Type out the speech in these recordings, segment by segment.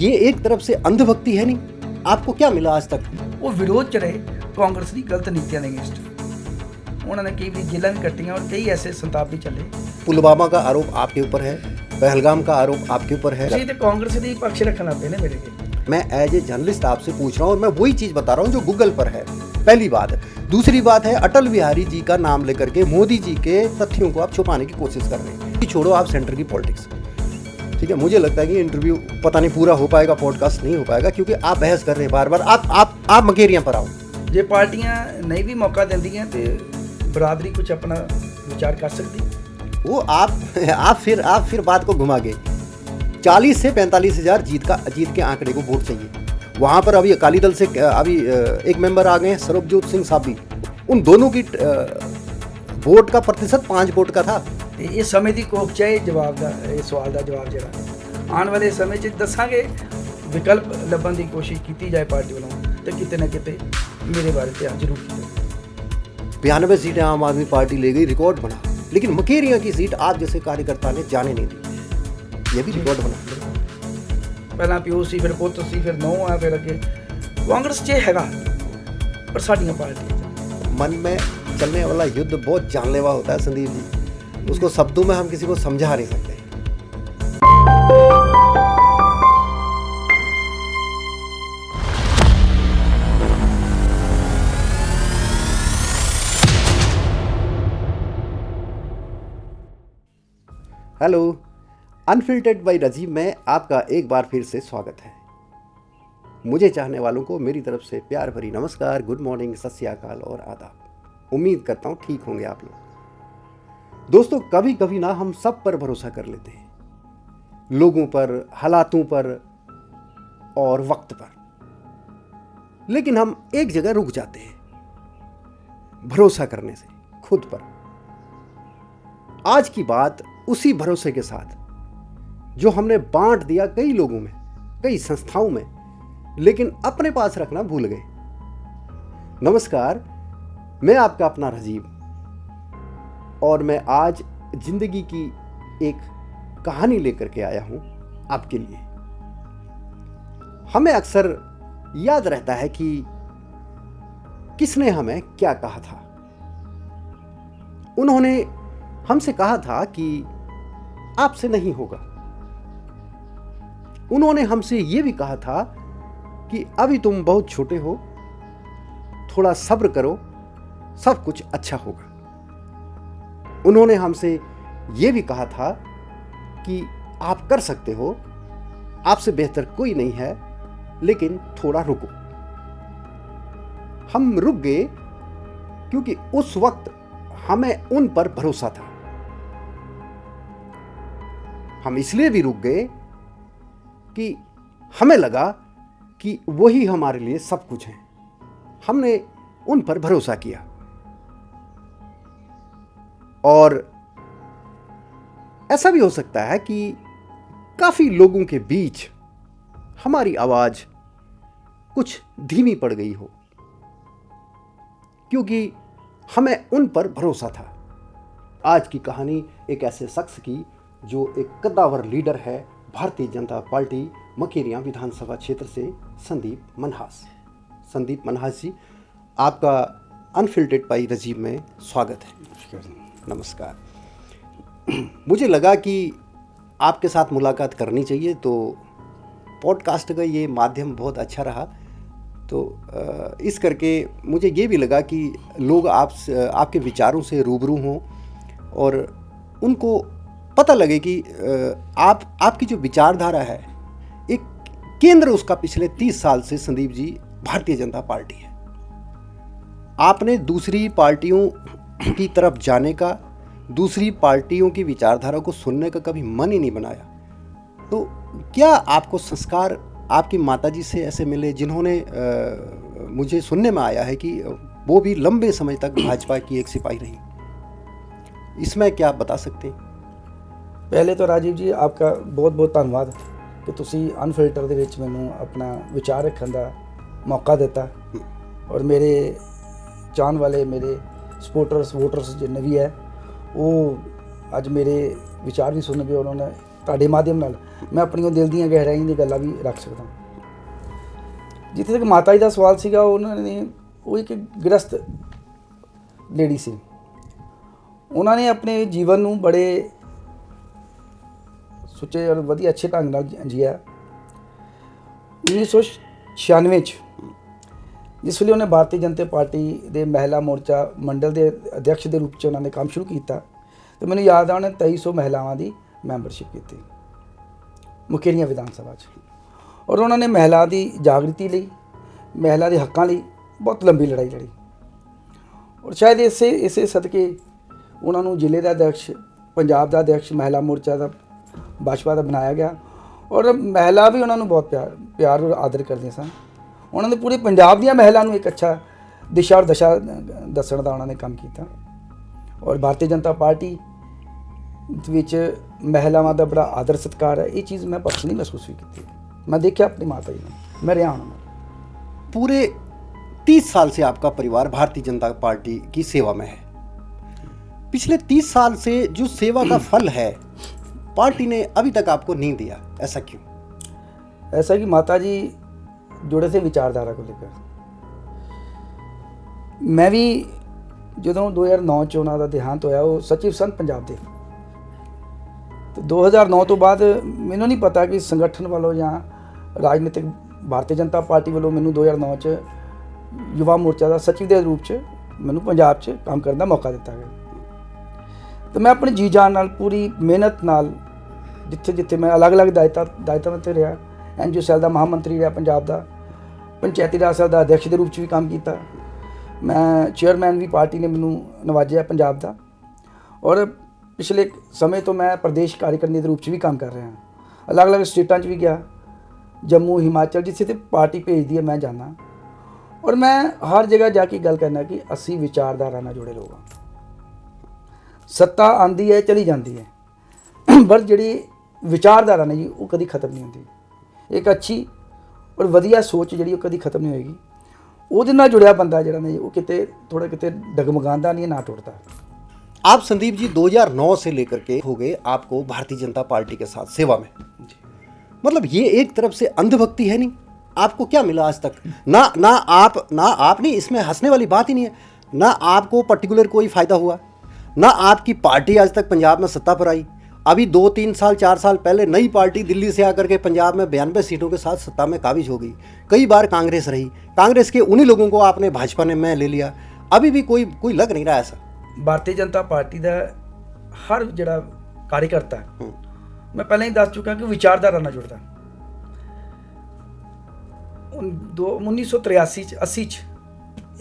ये एक तरफ से अंधभक्ति है नहीं? आपको क्या मिला आज तक? वो विरोध च रहे कांग्रेस की गलत नीतियां के अगेंस्ट। उन्होंने कई भी जेलां भी कट्टियां और कई ऐसे संताप भी चले। पुलवामा का आरोप आपके ऊपर है, पहलगाम का आरोप आपके ऊपर है। जी तो कांग्रेस के पक्ष रखना लग पे ने मेरे के। मैं एज ए जर्नलिस्ट आपसे पूछ रहा हूँ और मैं वही चीज बता रहा हूँ जो गूगल पर है। पहली बात। दूसरी बात है, अटल बिहारी जी का नाम लेकर के मोदी जी के तथ्यों को आप छुपाने की कोशिश कर रहे हैं। छोड़ो आप सेंटर की पॉलिटिक्स, ठीक है। मुझे लगता है कि इंटरव्यू पता नहीं पूरा हो पाएगा, पॉडकास्ट नहीं हो पाएगा, क्योंकि आप बहस कर रहे हैं बार बार। आप मकेरियां पर आओ। जे पार्टियां नहीं भी मौका देंदियां तो बरादरी कुछ अपना विचार कर सकती। वो आप फिर बात को घुमा गए। 40 से 45 हज़ार जीत के आंकड़े को वोट चाहिए। वहाँ पर अभी अकाली दल से अभी एक मेंबर आ गए हैं, सरबजोत सिंह साबी। उन दोनों की वोट का प्रतिशत 5 वोट का था। ये समय की कोख चाहिए जवाब का, ये सवाल का जवाब जरा आने वाले समय च दसांगे। विकल्प लभन की कोशिश की जाए पार्टी वालों तो किते ना किते मेरे बारे ध्यान जरूर किया। 92 सीटें आम आदमी पार्टी ले गई, रिकॉर्ड बना। लेकिन मकेरियां की सीट आप जैसे कार्यकर्ता ने जाने नहीं दी, ये भी रिकॉर्ड बना। पहला प्यो सी, फिर पुत सी, फिर नौ है, फिर अगे कांग्रेस च हैगा पर साडियां पार्टियां। मन में चलने वाला युद्ध बहुत जानलेवा होता है संदीप जी, उसको शब्दों में हम किसी को समझा नहीं सकते। हेलो, अनफिल्टर्ड बाय राजीव में आपका एक बार फिर से स्वागत है। मुझे चाहने वालों को मेरी तरफ से प्यार भरी नमस्कार, गुड मॉर्निंग, सत श्री अकाल और आदाब। उम्मीद करता हूँ ठीक होंगे आप लोग। दोस्तों, कभी कभी ना हम सब पर भरोसा कर लेते हैं, लोगों पर, हालातों पर और वक्त पर। लेकिन हम एक जगह रुक जाते हैं भरोसा करने से, खुद पर। आज की बात उसी भरोसे के साथ जो हमने बांट दिया कई लोगों में, कई संस्थाओं में, लेकिन अपने पास रखना भूल गए। नमस्कार, मैं आपका अपना राजीव, और मैं आज जिंदगी की एक कहानी लेकर के आया हूं आपके लिए। हमें अक्सर याद रहता है कि किसने हमें क्या कहा था। उन्होंने हमसे कहा था कि आपसे नहीं होगा। उन्होंने हमसे यह भी कहा था कि अभी तुम बहुत छोटे हो, थोड़ा सब्र करो, सब कुछ अच्छा होगा। उन्होंने हमसे यह भी कहा था कि आप कर सकते हो, आपसे बेहतर कोई नहीं है, लेकिन थोड़ा रुको। हम रुक गए क्योंकि उस वक्त हमें उन पर भरोसा था। हम इसलिए भी रुक गए कि हमें लगा कि वही हमारे लिए सब कुछ है। हमने उन पर भरोसा किया और ऐसा भी हो सकता है कि काफी लोगों के बीच हमारी आवाज कुछ धीमी पड़ गई हो, क्योंकि हमें उन पर भरोसा था। आज की कहानी एक ऐसे शख्स की जो एक कद्दावर लीडर है, भारतीय जनता पार्टी मकेरियां विधानसभा क्षेत्र से, संदीप मनहास। संदीप मनहास जी, आपका अनफिल्टर्ड बाय राजीव में स्वागत है। नमस्कार। मुझे लगा कि आपके साथ मुलाकात करनी चाहिए, तो पॉडकास्ट का ये माध्यम बहुत अच्छा रहा। तो इस करके मुझे ये भी लगा कि लोग आपके विचारों से रूबरू हों और उनको पता लगे कि आपकी जो विचारधारा है, एक केंद्र उसका पिछले 30 साल से संदीप जी भारतीय जनता पार्टी है। आपने दूसरी पार्टियों की तरफ जाने का, दूसरी पार्टियों की विचारधारा को सुनने का कभी मन ही नहीं बनाया। तो क्या आपको संस्कार आपकी माताजी से ऐसे मिले जिन्होंने मुझे सुनने में आया है कि वो भी लंबे समय तक भाजपा की एक सिपाही रही? इसमें क्या आप बता सकते हैं? पहले तो राजीव जी आपका बहुत बहुत धन्यवाद कि ਤੁਸੀਂ ਅਨਫਿਲਟਰ ਦੇ ਵਿੱਚ ਮੈਨੂੰ ਆਪਣਾ ਵਿਚਾਰ ਰੱਖਣ ਦਾ ਮੌਕਾ ਦਿੱਤਾ ਔਰ ਮੇਰੇ ਚਾਹਣ ਵਾਲੇ, ਮੇਰੇ ਸਪੋਰਟਰਸ, ਵੋਟਰਸ ਜਿੰਨੇ ਵੀ ਹੈ, ਉਹ ਅੱਜ ਮੇਰੇ ਵਿਚਾਰ ਵੀ ਸੁਣਨਗੇ। ਉਹਨਾਂ ਨੇ ਤੁਹਾਡੇ ਮਾਧਿਅਮ ਨਾਲ ਮੈਂ ਆਪਣੀਆਂ ਦਿਲ ਦੀਆਂ ਗਹਿਰਾਈਆਂ ਦੀ ਗੱਲਾਂ ਵੀ ਰੱਖ ਸਕਦਾ। ਜਿੱਥੇ ਤੱਕ ਮਾਤਾ ਜੀ ਦਾ ਸਵਾਲ ਸੀਗਾ, ਉਹਨਾਂ ਨੇ ਉਹ ਇੱਕ ਗ੍ਰਸਤ ਲੇਡੀ ਸੀ। ਉਹਨਾਂ ਨੇ ਆਪਣੇ ਜੀਵਨ ਨੂੰ ਬੜੇ ਸੁੱਚੇ ਔਰ ਵਧੀਆ ਅੱਛੇ ਢੰਗ ਨਾਲ ਜੀਆ। 1996 'ਚ ਜਿਸ ਵੇਲੇ ਉਹਨੇ ਭਾਰਤੀ ਜਨਤਾ ਪਾਰਟੀ ਦੇ ਮਹਿਲਾ ਮੋਰਚਾ ਮੰਡਲ ਦੇ ਅਧਿਕਸ਼ ਦੇ ਰੂਪ 'ਚ ਉਹਨਾਂ ਨੇ ਕੰਮ ਸ਼ੁਰੂ ਕੀਤਾ, ਤੇ ਮੈਨੂੰ ਯਾਦ ਆ ਉਹਨੇ 2300 ਮਹਿਲਾਵਾਂ ਦੀ ਮੈਂਬਰਸ਼ਿਪ ਕੀਤੀ ਮੁਕੇਰੀਆਂ ਵਿਧਾਨ ਸਭਾ 'ਚ। ਔਰ ਉਹਨਾਂ ਨੇ ਮਹਿਲਾ ਦੀ ਜਾਗ੍ਰਿਤੀ ਲਈ, ਮਹਿਲਾ ਦੇ ਹੱਕਾਂ ਲਈ ਬਹੁਤ ਲੰਬੀ ਲੜਾਈ ਲੜੀ। ਔਰ ਸ਼ਾਇਦ ਇਸੇ ਸਦਕੇ ਉਹਨਾਂ ਨੂੰ ਜ਼ਿਲ੍ਹੇ ਦਾ ਅਧਿਕਸ਼, ਪੰਜਾਬ ਦਾ ਅਧਿਕਸ਼ ਮਹਿਲਾ ਮੋਰਚਾ ਦਾ ਭਾਜਪਾ ਦਾ ਬਣਾਇਆ ਗਿਆ। ਔਰ ਮਹਿਲਾ ਵੀ ਉਹਨਾਂ ਨੂੰ ਬਹੁਤ ਪਿਆਰ ਔਰ ਆਦਰ ਕਰਦੇ ਸਨ। ਉਹਨਾਂ ਨੇ ਪੂਰੇ ਪੰਜਾਬ ਦੀਆਂ ਮਹਿਲਾ ਨੂੰ ਇੱਕ ਅੱਛਾ ਦਿਸ਼ਾ ਔਰ ਦਸ਼ਾ ਦੱਸਣ ਦਾ ਉਹਨਾਂ ਨੇ ਕੰਮ ਕੀਤਾ। ਔਰ ਭਾਰਤੀ ਜਨਤਾ ਪਾਰਟੀ ਵਿੱਚ ਮਹਿਲਾਵਾਂ ਦਾ ਬੜਾ ਆਦਰ ਸਤਿਕਾਰ ਹੈ। ਇਹ ਚੀਜ਼ ਮੈਂ ਪਰਸਨਲੀ ਮਹਿਸੂਸ ਵੀ ਕੀਤੀ। मैं देखा अपनी माता जी ने, मैं रहा हूँ। पूरे 30 साल से आपका परिवार भारतीय जनता पार्टी की सेवा में है। पिछले 30 साल से जो सेवा का फल है पार्टी ने अभी तक आपको नहीं दिया, ऐसा क्यों? ऐसा कि माता जी जुड़े थे विचारधारा को लेकर। मैं भी ਜਦੋਂ 2009 ਚ ਉਹਨਾਂ ਦਾ ਦੇਹਾਂਤ ਹੋਇਆ, ਉਹ ਸਚਿਵ ਸਨ ਪੰਜਾਬ ਦੇ। ਤੇ 2009 ਤੋਂ ਬਾਅਦ ਮੈਨੂੰ ਨਹੀਂ ਪਤਾ ਕਿ ਸੰਗਠਨ ਵੱਲੋਂ ਜਾਂ ਰਾਜਨੀਤਿਕ ਭਾਰਤੀ ਜਨਤਾ ਪਾਰਟੀ ਵੱਲੋਂ ਮੈਨੂੰ 2009 ਚ ਯੁਵਾ ਮੋਰਚਾ ਦਾ ਸਚਿਵ ਦੇ ਰੂਪ ਚ ਮੈਨੂੰ ਪੰਜਾਬ 'ਚ ਕੰਮ ਕਰਨ ਦਾ ਮੌਕਾ ਦਿੱਤਾ ਗਿਆ। ਤੇ ਮੈਂ ਆਪਣੇ ਜੀ ਜਾਨ ਨਾਲ, ਪੂਰੀ ਮਿਹਨਤ ਨਾਲ, ਜਿੱਥੇ ਮੈਂ ਅਲੱਗ-ਅਲੱਗ ਦਾਇਤਾਂ 'ਤੇ ਰਿਹਾ। NGO ਸੈੱਲ ਦਾ ਮਹਾਮੰਤਰੀ ਰਿਹਾ ਪੰਜਾਬ ਦਾ, ਪੰਚਾਇਤੀ ਰਾਜ ਸਭਾ ਦਾ ਅਧਿਕਸ਼ ਦੇ ਰੂਪ 'ਚ ਵੀ ਕੰਮ ਕੀਤਾ। ਮੈਂ ਚੇਅਰਮੈਨ ਵੀ ਪਾਰਟੀ ਨੇ ਮੈਨੂੰ ਨਵਾਜਿਆ ਪੰਜਾਬ ਦਾ। ਔਰ ਪਿਛਲੇ ਸਮੇਂ ਤੋਂ ਮੈਂ ਪ੍ਰਦੇਸ਼ ਕਾਰਜਕਾਰਨੀ ਦੇ ਰੂਪ 'ਚ ਵੀ ਕੰਮ ਕਰ ਰਿਹਾ। ਅਲੱਗ-ਅਲੱਗ ਸਟੇਟਾਂ 'ਚ ਵੀ ਗਿਆ, ਜੰਮੂ, ਹਿਮਾਚਲ, ਜਿੱਥੇ ਤੇ ਪਾਰਟੀ ਭੇਜਦੀ ਹੈ ਮੈਂ ਜਾਂਦਾ। ਔਰ ਮੈਂ ਹਰ ਜਗ੍ਹਾ ਜਾ ਕੇ ਗੱਲ ਕਰਨਾ ਕਿ ਅਸੀਂ ਵਿਚਾਰਧਾਰਾ ਨਾਲ ਜੁੜੇ ਲੋਕ ਹਾਂ। ਸੱਤਾ ਆਉਂਦੀ ਹੈ, ਚਲੀ ਜਾਂਦੀ ਹੈ, ਪਰ ਜਿਹੜੀ ਵਿਚਾਰਧਾਰਾ ਨੇ ਜੀ ਉਹ ਕਦੀ ਖਤਮ ਨਹੀਂ ਹੁੰਦੀ। ਇੱਕ ਅੱਛੀ ਔਰ ਵਧੀਆ ਸੋਚ ਜਿਹੜੀ ਉਹ ਕਦੀ ਖਤਮ ਨਹੀਂ ਹੋਏਗੀ। ਉਹਦੇ ਨਾਲ ਜੁੜਿਆ ਬੰਦਾ ਜਿਹੜਾ ਨੇ ਉਹ ਕਿਤੇ ਥੋੜਾ ਕਿਤੇ ਡਗਮਗਾਉਂਦਾ नहीं, ना टूटता। आप संदीप जी 2009 से लेकर के हो गए आपको भारतीय जनता पार्टी के साथ सेवा में। मतलब ये एक तरफ से अंधभक्ति है नहीं? आपको क्या मिला आज तक? ना आप नहीं, इसमें हंसने वाली बात ही नहीं है। ना आपको पर्टिकुलर कोई फ़ायदा हुआ, ना आपकी पार्टी आज तक पंजाब में सत्ता पर आई। अभी 2-3 साल 4 साल पहले नई पार्टी दिल्ली से आकर के पंजाब में 92 सीटों के साथ सत्ता में काबिज हो गई। कई बार कांग्रेस रही, कांग्रेस के उन्हीं लोगों को आपने भाजपा ने मैं ले लिया। अभी भी कोई लग नहीं रहा ऐसा। ਭਾਰਤੀ ਜਨਤਾ ਪਾਰਟੀ ਦਾ ਹਰ ਜਿਹੜਾ ਕਾਰਜਕਰਤਾ ਮੈਂ ਪਹਿਲਾਂ ਹੀ ਦੱਸ ਚੁੱਕਾ ਕਿ ਵਿਚਾਰਧਾਰਾ ਨਾਲ ਜੁੜਦਾ। 1983 ਚ 80 ਚ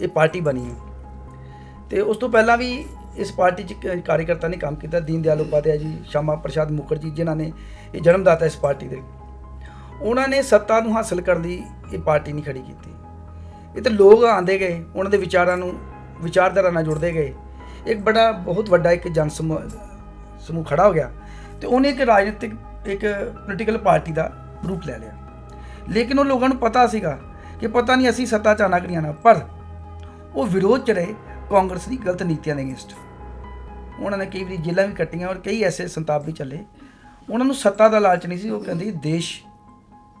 ਇਹ ਪਾਰਟੀ ਬਣੀ ਹੈ, ਤੇ ਉਸ ਤੋਂ ਪਹਿਲਾਂ ਵੀ ਇਸ ਪਾਰਟੀ 'ਚ ਕਾਰਜਕਰਤਾ ਨੇ ਕੰਮ ਕੀਤਾ। ਦੀਨ ਦਿਆਲ ਉਪਾਧਿਆਏ ਜੀ, ਸ਼ਾਮਾ ਪ੍ਰਸਾਦ ਮੁਖਰਜੀ, ਜਿਨ੍ਹਾਂ ਨੇ ਇਹ ਜਨਮਦਾਤਾ ਇਸ ਪਾਰਟੀ ਦੇ, ਉਹਨਾਂ ਨੇ ਸੱਤਾ ਨੂੰ ਹਾਸਲ ਕਰਨ ਲਈ ਇਹ ਪਾਰਟੀ ਨਹੀਂ ਖੜੀ ਕੀਤੀ। ਇਹ ਤਾਂ ਲੋਕ ਆਉਂਦੇ ਗਏ, ਉਹਨਾਂ ਦੇ ਵਿਚਾਰਾਂ ਨੂੰ ਵਿਚਾਰਧਾਰਾ ਨਾਲ ਜੁੜਦੇ ਗਏ। ਇੱਕ ਬਹੁਤ ਵੱਡਾ ਇੱਕ ਜਨ ਸਮੂਹ ਖੜਾ ਹੋ ਗਿਆ, ਤੇ ਉਹਨੇ ਇੱਕ ਰਾਜਨੀਤਿਕ ਇੱਕ ਪੋਲੀਟੀਕਲ ਪਾਰਟੀ ਦਾ ਰੂਪ ਲੈ ਲਿਆ। ਲੇਕਿਨ ਉਹ ਲੋਕਾਂ ਨੂੰ ਪਤਾ ਸੀਗਾ ਕਿ ਪਤਾ ਨਹੀਂ ਅਸੀਂ ਸੱਤਾ 'ਚ ਆਉਣਾ ਕਿ ਨਹੀਂ ਆਉਣਾ, ਪਰ ਉਹ ਵਿਰੋਧ 'ਚ ਰਹੇ ਕਾਂਗਰਸ ਦੀ ਗਲਤ ਨੀਤੀਆਂ ਦੇ ਅਗੇਂਸਟ। ਉਹਨਾਂ ਨੇ ਕਈ ਵਾਰੀ ਜੇਲ੍ਹਾਂ ਵੀ ਕੱਟੀਆਂ ਔਰ ਕਈ ਐਸੇ ਸੰਤਾਪ ਵੀ ਚੱਲੇ। ਉਹਨਾਂ ਨੂੰ ਸੱਤਾ ਦਾ ਲਾਲਚ ਨਹੀਂ ਸੀ। ਉਹ ਕਹਿੰਦੇ ਦੇਸ਼,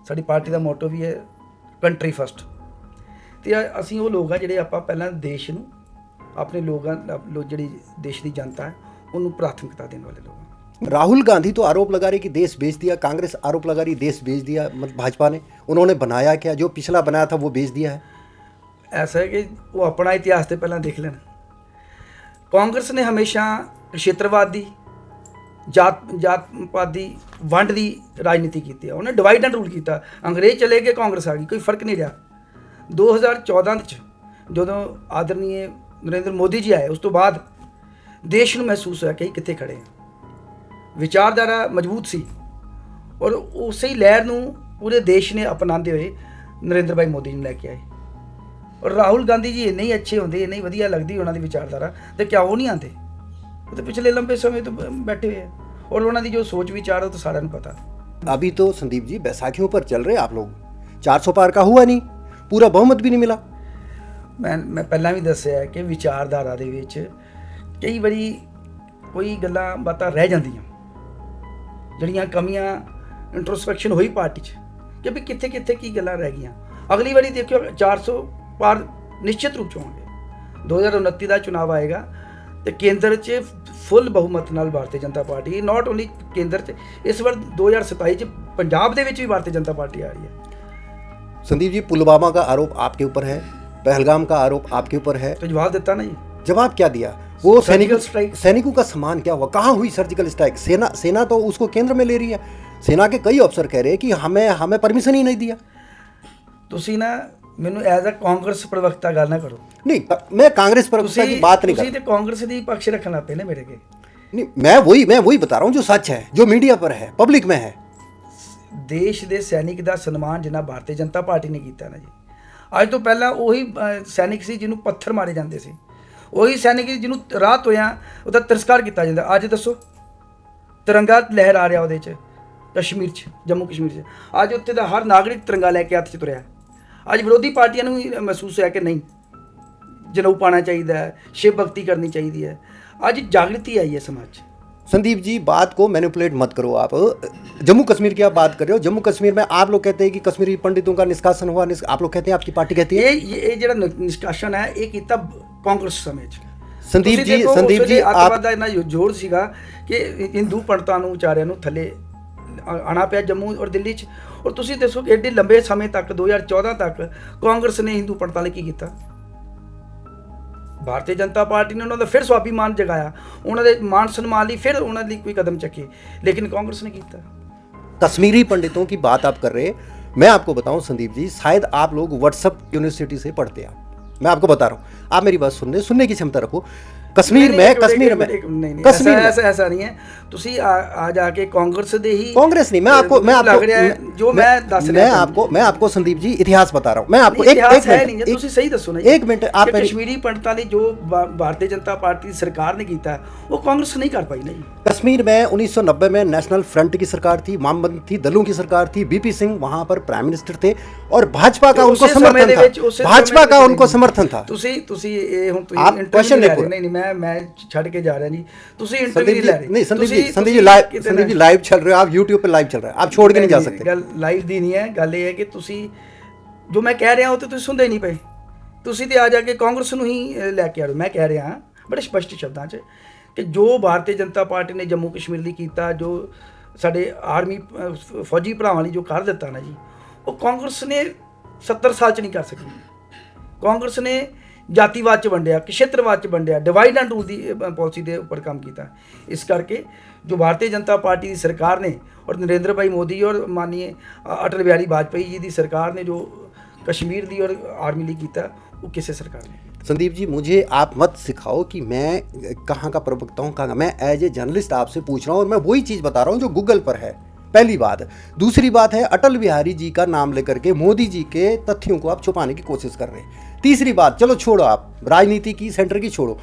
ਸਾਡੀ ਪਾਰਟੀ ਦਾ ਮੋਟੋ ਵੀ ਹੈ ਕੰਟਰੀ ਫਸਟ। ਤੇ ਅਸੀਂ ਉਹ ਲੋਕ ਆ ਜਿਹੜੇ ਆਪਾਂ ਪਹਿਲਾਂ ਦੇਸ਼ ਨੂੰ, ਆਪਣੇ ਜਿਹੜੀ ਦੇਸ਼ ਦੀ ਜਨਤਾ ਹੈ ਉਹਨੂੰ ਪ੍ਰਾਥਮਿਕਤਾ ਦੇਣ ਵਾਲੇ ਲੋਕ। राहुल गांधी तो आरोप लगा रहे कि देश बेच दिया, कांग्रेस आरोप लगा रही देश बेच दिया, मतलब भाजपा ने। उन्होंने बनाया क्या? जो पिछला बनाया था वो बेच दिया है। ऐसा है कि वो अपना इतिहास तो पहला देख लेना। कांग्रेस ने हमेशा क्षेत्रवाद की, जात पात की वंड की राजनीति की है। उन्हें डिवाइड एंड रूल किया। अंग्रेज चले गए, कांग्रेस आ गई, कोई फर्क नहीं रहा। 2014 जो आदरणीय नरेंद्र मोदी जी आए, उस तो बाद देश में महसूस होया कि कितने खड़े हैं। विचारधारा मजबूत सी और उस ही लहर ਨੂੰ पूरे देश ने अपनाते हुए नरेंद्र भाई मोदी ਨੂੰ ਲੈ ਕੇ ਆਏ। और राहुल गांधी जी ਇੰਨੇ ਹੀ ਅੱਛੇ ਹੁੰਦੇ, ਇੰਨੇ ਹੀ ਵਧੀਆ ਲੱਗਦੀ ਉਹਨਾਂ ਦੀ ਵਿਚਾਰਧਾਰਾ, ਤੇ ਕਿਆ ਉਹ ਨਹੀਂ ਆਉਂਦੇ? ਉਹ ਤਾਂ ਪਿਛਲੇ ਲੰਬੇ ਸਮੇਂ ਤੋਂ ਬੈਠੇ ਹੋਏ ਆ, और ਉਹਨਾਂ ਦੀ ਜੋ ਸੋਚ ਵਿਚਾਰ ਉਹ ਤਾਂ ਸਾਰਿਆਂ ਨੂੰ ਪਤਾ। अभी तो संदीप जी बैसाखियों पर चल रहे आप लोग, 400 पार का हुआ नहीं, पूरा बहुमत भी नहीं मिला। मैं ਪਹਿਲਾਂ ਵੀ ਦੱਸਿਆ ਕਿ ਵਿਚਾਰਧਾਰਾ ਦੇ ਵਿੱਚ ਕਈ ਵਾਰੀ ਕੋਈ ਗੱਲਾਂ ਬਾਤਾਂ ਰਹਿ ਜਾਂਦੀਆਂ। ਜਿਹੜੀਆਂ ਕਮੀਆਂ ਇੰਟਰੋਸਪੈਕਸ਼ਨ ਹੋਈ ਪਾਰਟੀ 'ਚ ਕਿ ਵੀ ਕਿੱਥੇ ਕਿੱਥੇ ਕੀ ਗੱਲਾਂ ਰਹਿ ਗਈਆਂ। ਅਗਲੀ ਵਾਰੀ ਦੇਖਿਓ 400 ਪਾਰ ਨਿਸ਼ਚਿਤ ਰੂਪ 'ਚ ਹੋਣਗੇ। 2029 ਦਾ ਚੁਣਾਵ ਆਏਗਾ ਤੇ ਕੇਂਦਰ 'ਚ ਫੁੱਲ ਬਹੁਮਤ ਨਾਲ Bharatiya Janata party, not only ਕੇਂਦਰ 'ਚ, ਇਸ ਵਾਰ 2027 'ਚ ਪੰਜਾਬ ਦੇ ਵਿੱਚ ਵੀ ਭਾਰਤੀ जनता पार्टी आ रही है। संदीप जी, पुलवामा का आरोप आपके ऊपर है, पहलगाम का आरोप आपके ऊपर है, तो जवाब देता ना जी। जवाब क्या दिया? वो सर्जिकल स्ट्राइक, सैनिकों का सम्मान क्या हुआ? कहाँ हुई सर्जिकल स्ट्राइक? सेना तो उसको केंद्र में ले रही है। सेना के कई अफसर कह रहे हैं कि हमें परमिशन ही नहीं दिया। ਤੁਸੀਂ ਨਾ ਮੈਨੂੰ ਐਜ਼ ਅ ਕਾਂਗਰਸ ਪ੍ਰਵਕਤਾ ਗੱਲ ਨਾ ਕਰੋ। नहीं, मैं कांग्रेस प्रवक्ता की बात नहीं कर ਤੁਸੀਂ ਤੇ ਕਾਂਗਰਸ ਦੀ ਪੱਖ ਰੱਖਣਾ ਪਏ ਨੇ ਮੇਰੇ ਕੇ। नहीं, मैं वही बता रहा हूँ जो सच है, जो मीडिया पर है, पब्लिक में है। ਦੇਸ਼ ਦੇ ਸੈਨਿਕ ਦਾ ਸਨਮਾਨ ਜਿੰਨਾ ਭਾਰਤੀ ਜਨਤਾ ਪਾਰਟੀ ਨੇ ਕੀਤਾ ਨਾ ਜੀ। ਅੱਜ ਤੋਂ ਪਹਿਲਾਂ ਉਹੀ ਸੈਨਿਕ ਸੀ ਜਿਹਨੂੰ ਪੱਥਰ ਮਾਰੇ ਜਾਂਦੇ ਸੀ, ਉਹੀ ਸੈਨਿਕ ਜਿਹਨੂੰ ਰਾਤ ਹੋਇਆ ਉਹਦਾ ਤਿਰਸਕਾਰ ਕੀਤਾ ਜਾਂਦਾ। ਅੱਜ ਦੱਸੋ ਤਿਰੰਗਾ ਲਹਿਰ ਆ ਰਿਹਾ ਉਹਦੇ 'ਚ ਕਸ਼ਮੀਰ 'ਚ, ਜੰਮੂ ਕਸ਼ਮੀਰ 'ਚ। ਅੱਜ ਉੱਥੇ ਦਾ ਹਰ ਨਾਗਰਿਕ ਤਿਰੰਗਾ ਲੈ ਕੇ ਹੱਥ 'ਚ ਤੁਰਿਆ। ਅੱਜ ਵਿਰੋਧੀ ਪਾਰਟੀਆਂ ਨੂੰ ਵੀ ਮਹਿਸੂਸ ਹੋਇਆ ਕਿ ਨਹੀਂ, ਜਨੇਊ ਪਾਉਣਾ ਚਾਹੀਦਾ ਹੈ, शिव भक्ति करनी चाहिए है। आज जागृति आई है समाज। संदीप जी, बात को मैनिपुलेट मत करो आप। जम्मू कश्मीर की आप बात कर रहे हो। जम्मू कश्मीर में आप लोग कहते हैं कि कश्मीरी पंडितों का निष्कासन हुआ, आप लोग कहते हैं, आपकी पार्टी कहती है ये ਜਿਹੜਾ ਨਿਸ਼ਕਾਸ਼ਨ ਹੈ ਇਹ ਕੀਤਾ ਕਾਂਗਰਸ ਸਮੇਂ 'ਚ। संदीप जी आप ਅੱਤਵਾਦ ਦਾ ਇੰਨਾ ਜ਼ੋਰ ਸੀਗਾ ਕਿ ਹਿੰਦੂ ਪੰਡਤਾਂ ਨੂੰ ਵਿਚਾਰਿਆਂ ਨੂੰ ਥੱਲੇ ਆਣਾ ਪਿਆ ਜੰਮੂ ਔਰ ਦਿੱਲੀ 'ਚ। ਔਰ ਤੁਸੀਂ ਦੱਸੋ ਕਿ ਐਡੇ ਲੰਬੇ ਸਮੇਂ ਤੱਕ 2014 ਤੱਕ ਕਾਂਗਰਸ ਨੇ ਹਿੰਦੂ ਪੰਡਤਾਂ ਲਈ ਕੀ ਕੀਤਾ? ਭਾਰਤੀ ਜਨਤਾ ਪਾਰਟੀ ਨੇ ਉਹਨਾਂ ਦਾ ਫਿਰ ਸਵਾਭੀਮਾਨ ਜਗਾਇਆ, ਉਹਨਾਂ ਦੇ ਮਾਨ ਸਨਮਾਨ ਲਈ ਫਿਰ ਉਹਨਾਂ ਲਈ ਕੋਈ ਕਦਮ ਚੱਕੇ, लेकिन कांग्रेस ने ਕੀਤਾ। कश्मीरी पंडितों की बात आप कर रहे हैं। मैं आपको बताऊं संदीप जी, शायद आप लोग व्हाट्सएप यूनिवर्सिटी से पढ़ते हैं। मैं आपको बता रहा हूं, आप मेरी बात सुनने की क्षमता रखो। कश्मीर में कश्मीर ऐसा नहीं है। ਤੁਸੀਂ ਆ ਜਾ ਕੇ ਕਾਂਗਰਸ ਦੇ ਹੀ कांग्रेस नहीं, मैं आपको संदीप जी इतिहास बता रहा हूं। मैं आपको एक ਤੁਸੀਂ ਸਹੀ ਦੱਸੋ ਨਾ। एक मिनट आप ਕਸ਼ਮੀਰੀ ਪੰਡਤਾਂ ਲਈ ਜੋ ਭਾਰਤੀ ਜਨਤਾ ਪਾਰਟੀ ਦੀ ਸਰਕਾਰ ਨੇ ਕੀਤਾ ਉਹ ਕਾਂਗਰਸ ਨਹੀਂ ਕਰ ਪਾਈ ਨਾ ਜੀ। कश्मीर में 1990 में नेशनल फ्रंट की सरकार थी, वामपंथी दलों की सरकार थी, बीपी सिंह वहां पर प्राइम मिनिस्टर थे और भाजपा का उनको समर्थन था। भाजपा का उनको समर्थन था। ਤੁਸੀਂ ਇਹ ਹੁਣ ਤੁਸੀਂ ਇੰਟਰਵਿਊ ਲੈ ਰਹੇ ਨਹੀਂ, ਮੈਂ ਛੱਡ ਕੇ ਜਾ ਰਿਹਾ ਜੀ। ਤੁਸੀਂ ਇੰਟਰਵਿਊ ਲੈ ਰਹੇ नहीं। संदीप जी लाइव चल रहे हो आप, YouTube पे लाइव चल रहा है, आप छोड़ के नहीं जा सकते। ਗੱਲ ਲਾਈਵ ਦੀ ਨਹੀਂ ਹੈ, ਗੱਲ ਇਹ ਹੈ ਕਿ ਤੁਸੀਂ ਜੋ ਮੈਂ ਕਹਿ ਰਿਹਾ ਉਹ ਤੇ ਤੁਸੀਂ ਸੁਣਦੇ ਨਹੀਂ ਪਏ। ਤੁਸੀਂ ਤੇ ਆ ਜਾ ਕੇ ਕਾਂਗਰਸ ਨੂੰ ਹੀ ਲੈ ਕੇ ਆ ਰਹੇ ਹੋ। ਮੈਂ ਕਹਿ ਰਿਹਾ ਹਾਂ ਬੜੇ ਸਪਸ਼ਟ ਸ਼ਬਦਾਂ 'ਚ ਕਿ ਜੋ ਭਾਰਤੀ ਜਨਤਾ ਪਾਰਟੀ ਨੇ ਜੰਮੂ ਕਸ਼ਮੀਰ ਲਈ ਕੀਤਾ, ਜੋ ਸਾਡੇ ਆਰਮੀ ਫੌਜੀ ਭਰਾਵਾਂ ਲਈ ਜੋ ਕਰ ਦਿੱਤਾ ਨਾ ਜੀ, ਉਹ ਕਾਂਗਰਸ ਨੇ 70 ਸਾਲ 'ਚ ਨਹੀਂ ਕਰ ਸਕੀ। ਕਾਂਗਰਸ ਨੇ ਜਾਤੀਵਾਦ 'ਚ ਵੰਡਿਆ, ਖੇਤਰਵਾਦ 'ਚ ਵੰਡਿਆ, divide and rule the policy ਦੇ ਉੱਪਰ ਕੰਮ ਕੀਤਾ। ਇਸ ਕਰਕੇ ਜੋ ਭਾਰਤੀ ਜਨਤਾ ਪਾਰਟੀ ਦੀ ਸਰਕਾਰ ਨੇ ਔਰ ਨਰਿੰਦਰ ਭਾਈ ਮੋਦੀ ਔਰ ਮਾਨनीय अटल बिहारी वाजपेयी जी ਦੀ ਸਰਕਾਰ ਨੇ ਜੋ कश्मीर दी और आर्मी ਲਈ ਕੀਤਾ वो किसी सरकार ने। संदीप जी, मुझे आप मत सिखाओ कि मैं कहाँ का प्रवक्ता हूँ, कहाँ। मैं एज ए जर्नलिस्ट आपसे पूछ रहा हूँ और मैं वही चीज़ बता रहा हूँ जो गूगल पर है। पहली बात। दूसरी बात है, अटल बिहारी जी का नाम लेकर के मोदी जी के तथ्यों को आप छुपाने की कोशिश कर रहे हैं। तीसरी बात, चलो छोड़ो, आप राजनीति की सेंटर की छोड़ो,